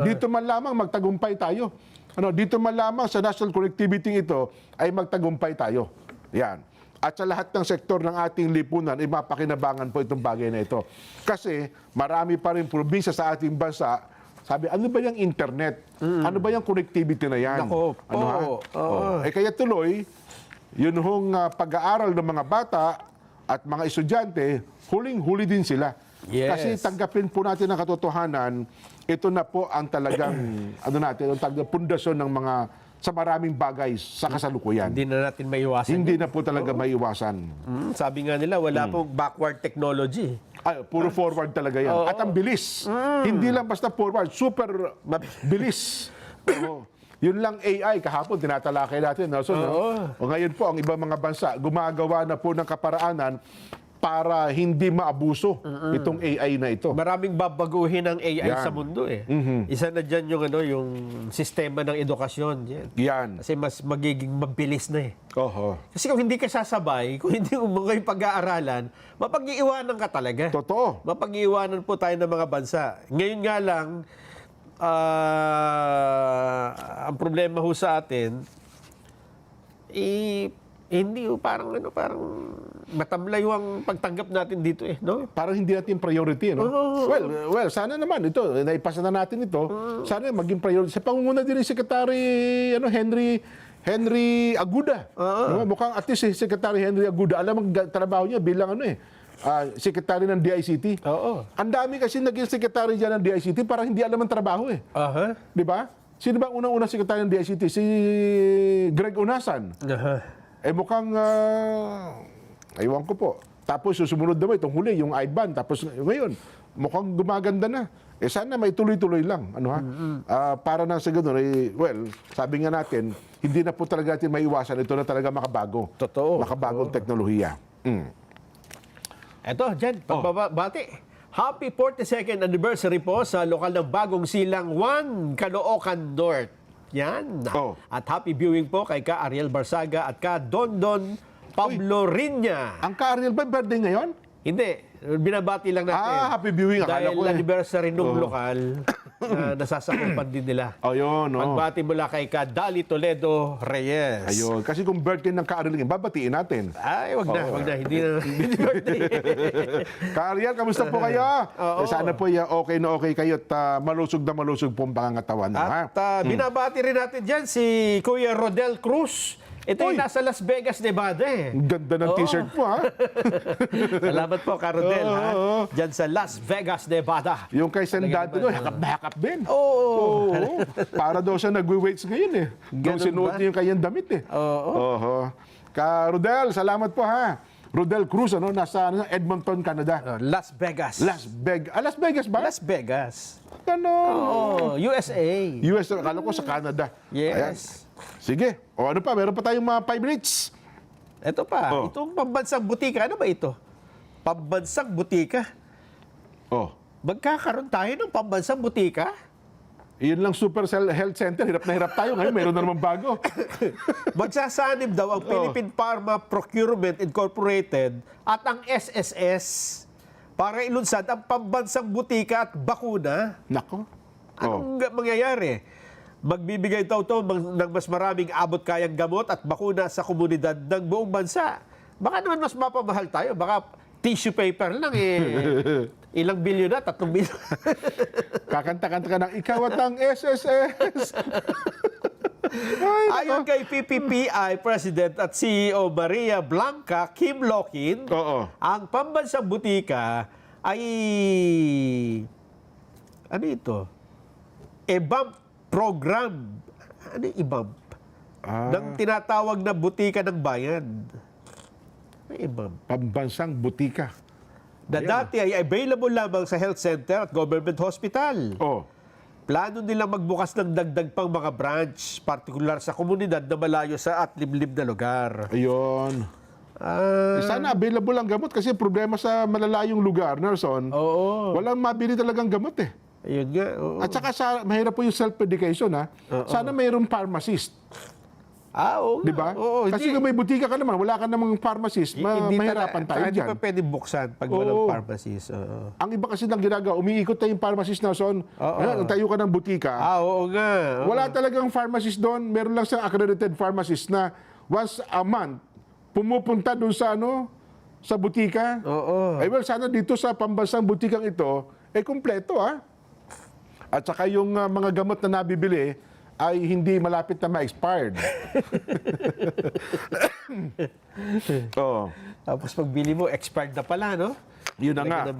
Dito man lamang magtagumpay tayo. Dito man lamang sa national connectivity ito ay magtagumpay tayo. Yan. At sa lahat ng sektor ng ating lipunan, ay mapakinabangan po itong bagay na ito. Kasi marami pa rin probinsya sa ating bansa, sabi, ano ba yung internet? Ano ba yung connectivity na yan? Nako po. Kaya tuloy, yun hong pag-aaral ng mga bata at mga estudyante, huling-huli din sila. Yes. Kasi tanggapin po natin ang katotohanan, ito na po ang talagang pundasyon ng mga sa maraming bagay sa kasalukuyan. Hindi na natin maiwasan. Hindi na po talaga maiwasan. Sabi nga nila, wala pong backward technology. Ay, puro forward talaga yan. At ang bilis. Hindi lang basta forward, super bilis. Yun lang AI, kahapon tinatalakay natin. O ngayon po, ang ibang mga bansa, gumagawa na po ng kaparaanan para hindi maabuso itong AI na ito. Maraming babaguhin ng AI Yan. sa mundo eh. Isa na dyan yung, yung sistema ng edukasyon. Yan. Yan. Kasi mas magiging mabilis na eh. Oho. Kasi kung hindi ka sasabay, kung hindi mo kayo pag-aaralan, mapag-iiwanan ka talaga. Totoo. Mapag-iiwanan po tayo ng mga bansa. Ngayon nga lang, ang problema ho sa atin, hindi parang matamlay ang pagtanggap natin dito eh, no? Parang hindi natin priority, no? Oo. Well, sana naman ito, naipasa na natin ito. Sana maging priority. Sa pangunguna din ni Secretary Henry Aguda. No? Mukhang at least si Secretary Henry Aguda, alam ang trabaho niya bilang Secretary ng DICT. Oo. Ang dami kasi naging Secretary dyan ng DICT, parang hindi alam ang trabaho eh. Aha. Di ba? Sino ba ang unang-unang Secretary ng DICT? Si Greg Unasan. Mukhang, aywan ko po. Tapos susunod naman itong huli, yung IBAN. Tapos ngayon, mukhang gumaganda na. Sana may tuloy-tuloy lang. Para na sa ganun, well, sabi nga natin, hindi na po talaga natin maiwasan. Ito na talaga makabago. Totoo. Makabagong teknolohiya. Eto, Jen, pagbabati. Happy 42nd anniversary po sa lokal ng Bagong Silang 1, Caloocan North. Yan. Oh. At happy viewing po kay ka Ariel Barsaga at ka Dondon Pablo Rinya. Ang ka-Ariel ba birthday ngayon? Hindi, binabati lang natin. Happy viewing. Akala Dahil ko anniversary nung lokal, nasasakupan din nila. Ayun, no. Pagbati mula kay ka Dali Toledo Reyes. Ayun. Kasi kung birthday ng ka-Ariel, babatiin natin. Ay, wag na. Hindi na birthday. Ka-Ariel, kamusta po kayo? Sana po okay na okay kayo at malusog na malusog po ang pangangatawan. At binabati rin natin dyan si Kuya Rodel Cruz. Ito yung nasa Las Vegas, Nevada eh. Ang ganda ng t-shirt mo, ha? Salamat po, Ka Rodel, ha? Dyan sa Las Vegas, Nevada. Yung kay Sendado doon, hakap na hakap din. Oo. Para daw siya nagwe-weights ngayon eh. Nung Ganun sinuot ba? niya yung kanyang damit eh. Oo. Ka Rodel, salamat po ha. Rodel Cruz, nasa Edmonton, Canada. Las Vegas. Las Vegas ba? Las Vegas. Ano? USA. US, akala ko sa Canada. Yes. Ayan. Sige. O ano pa? Meron pa tayong mga 5 minutes. Ito pa. Oh. Itong pambansang butika. Ano ba ito? Pambansang butika. Oh. Magkakaroon tayo ng pambansang butika? Iyon lang Super Health Center. Hirap na hirap tayo. Ngayon, mayroon na naman bago. Magsasanib daw ang Philippine Pharma Procurement Incorporated at ang SSS para ilunsad ang pambansang butika at bakuna. Nako. Anong mangyayari? Magbibigay daw ito ng mas maraming abot kayang gamot at bakuna sa komunidad ng buong bansa. Baka naman mas mapamahal tayo. Baka tissue paper lang eh. Ilang bilyon na? 3 bilyon. Kakanta-kanta ka ng ikaw at ang SSS. Ayon kay PPPI President at CEO Maria Blanca Kim Lokin, ang pambansang butika ay ano ito? E-bump program. Ano yung e-bump? Ng tinatawag na butika ng bayan. May e-bump. Pambansang butika. Na dati ay available lamang sa health center at government hospital. Plano nilang magbukas ng dagdag pang mga branch, partikular sa komunidad na malayo sa at liblib na lugar. Ayun. Sana available ang gamot kasi problema sa malalayong lugar, Nelson. Walang mabili talagang gamot eh. Ayun nga. At saka mahirap po yung self-medication ha. Sana mayroong pharmacist. Oo. Di ba? Kasi kung may butika ka naman, wala ka namang pharmacist, mahirapan tayo dyan. Hindi pa pwede buksan pag walang pharmacist. Ang iba kasi nang ginagawa, umiikot tayo yung pharmacist na son. Tayo ka ng butika. Oo nga. Wala talagang pharmacist doon. Meron lang siyang accredited pharmacist na once a month, pumupunta doon sa sa butika. Well, sana dito sa pambansang butikang ito, kumpleto ha. At saka yung mga gamot na nabibili ay hindi malapit na ma-expired. Tapos pagbili mo, expired na pala, no? Yun na nga.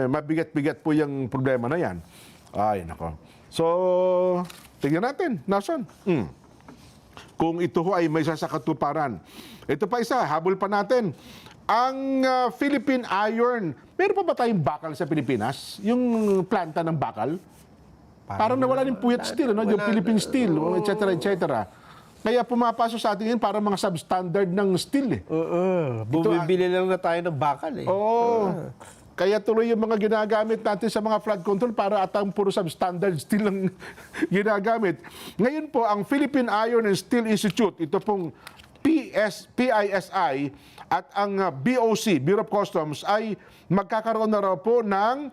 Mabigat-bigat po yung problema na yan. Ay, nako. So, tingnan natin, Nason. Kung ito ho ay may sasakatuparan. Ito pa isa, habol pa natin. Ang Philippine Iron, meron pa ba tayong bakal sa Pilipinas? Yung planta ng bakal? Parang nawala yung Puyat Steel, yung Philippine Steel, etc., etc. Kaya pumapasok sa atin yun para mga substandard ng steel eh. Bumibili lang na tayo ng bakal eh. Oo. Kaya tuloy yung mga ginagamit natin sa mga flood control para atang puro substandard steel ang ginagamit. Ngayon po, ang Philippine Iron and Steel Institute, ito pong PISI at ang BOC, Bureau of Customs, ay magkakaroon na raw po ng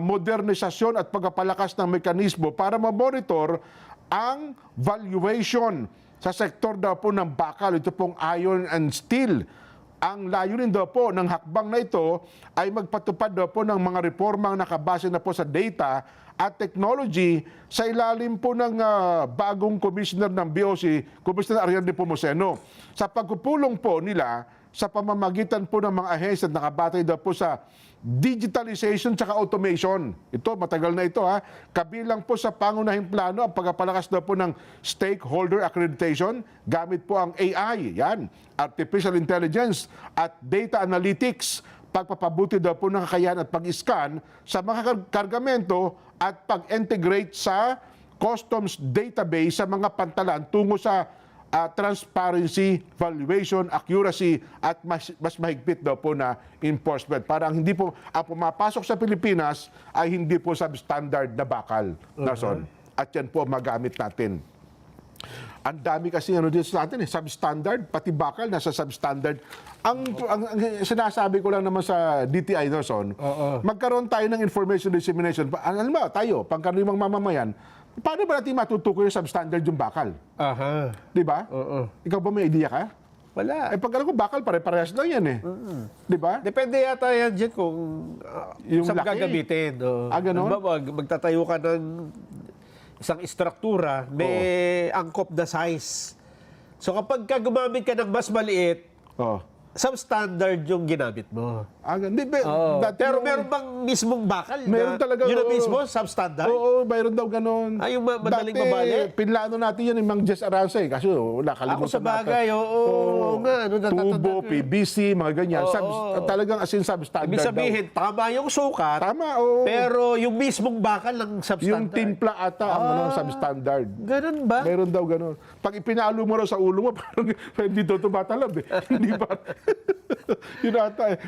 modernisasyon at pagpapalakas ng mekanismo para ma-monitor ang valuation sa sektor daw po ng bakal, ito pong iron and steel. Ang layunin daw po ng hakbang na ito ay magpatupad daw po ng mga reformang nakabase na po sa data at technology sa ilalim po ng bagong commissioner ng BOC, Commissioner Ariel Nepomuceno. Sa pagpupulong po nila sa pamamagitan po ng mga ahensya at nakabatay daw po sa digitalization at automation. Ito, matagal na ito ha. Kabilang po sa pangunahing plano ang pagpapalakas daw po ng stakeholder accreditation gamit po ang AI, yan, artificial intelligence at data analytics, pagpapabuti daw po ng kakayahan at pag-scan sa mga kargamento at pag-integrate sa customs database sa mga pantalan tungo sa transparency, valuation, accuracy, at mas mahigpit daw po na enforcement. Parang hindi po, ang pumapasok sa Pilipinas ay hindi po substandard na bakal, Nason. At yan po magamit natin. Ang dami kasi ano dito sa atin eh, substandard, pati bakal nasa substandard. Ang sinasabi ko lang naman sa DTI, Nason, magkaroon tayo ng information dissemination. Alam mo, tayo, pangkaraniwang mamamayan, paano ba natin matutukoy yung substandard yung bakal? Aha. Di ba? Ikaw ba may idea ka? Wala. Eh pag alam ko bakal, pare-parehas lang yan eh. Di ba? Depende yata yan dyan kung Yung saan laki. gagamitin. Ganon? Halimbawa, magtatayo ka ng isang istruktura, may angkop na size. So kapag gumamit ka ng mas maliit, substandard yung ginamit mo. Pero meron bang mismong bakal? Meron talaga. Yun ang mismo, substandard? Oo, mayroon daw ganun. Yung madaling Dati, mabali? pinlano natin yan yung Mang Jess Aranza eh. Kasi nakalimutan Ako sa bagay, oo nga. Tubo, PVC, mga ganyan. Talagang as in substandard Ibig sabihin, tama yung sukat, Tama, oo. pero yung mismong bakal ng substandard. Yung timpla ata ang substandard. Ganun ba? Meron daw ganun. Pag ipinalo mo raw sa ulo mo, parang hindi daw tumatalab eh. Hindi ba? Yun ata eh.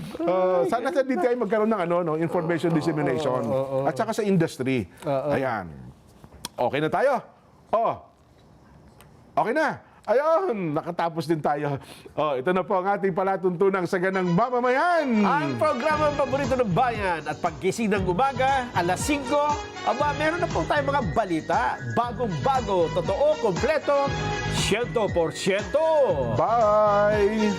Sana sa DTI magkaroon ng information dissemination. At saka sa industry. Ayan. Okay na tayo? Okay na. Ayun, nakatapos din tayo. Ito na po ang ating palatuntunang Saganang Mamamayan. Ang programang paborito ng bayan at paggising ng umaga, alas 5, meron na po tayong mga balita. Bagong-bago, totoo, kompleto, 100%. Bye!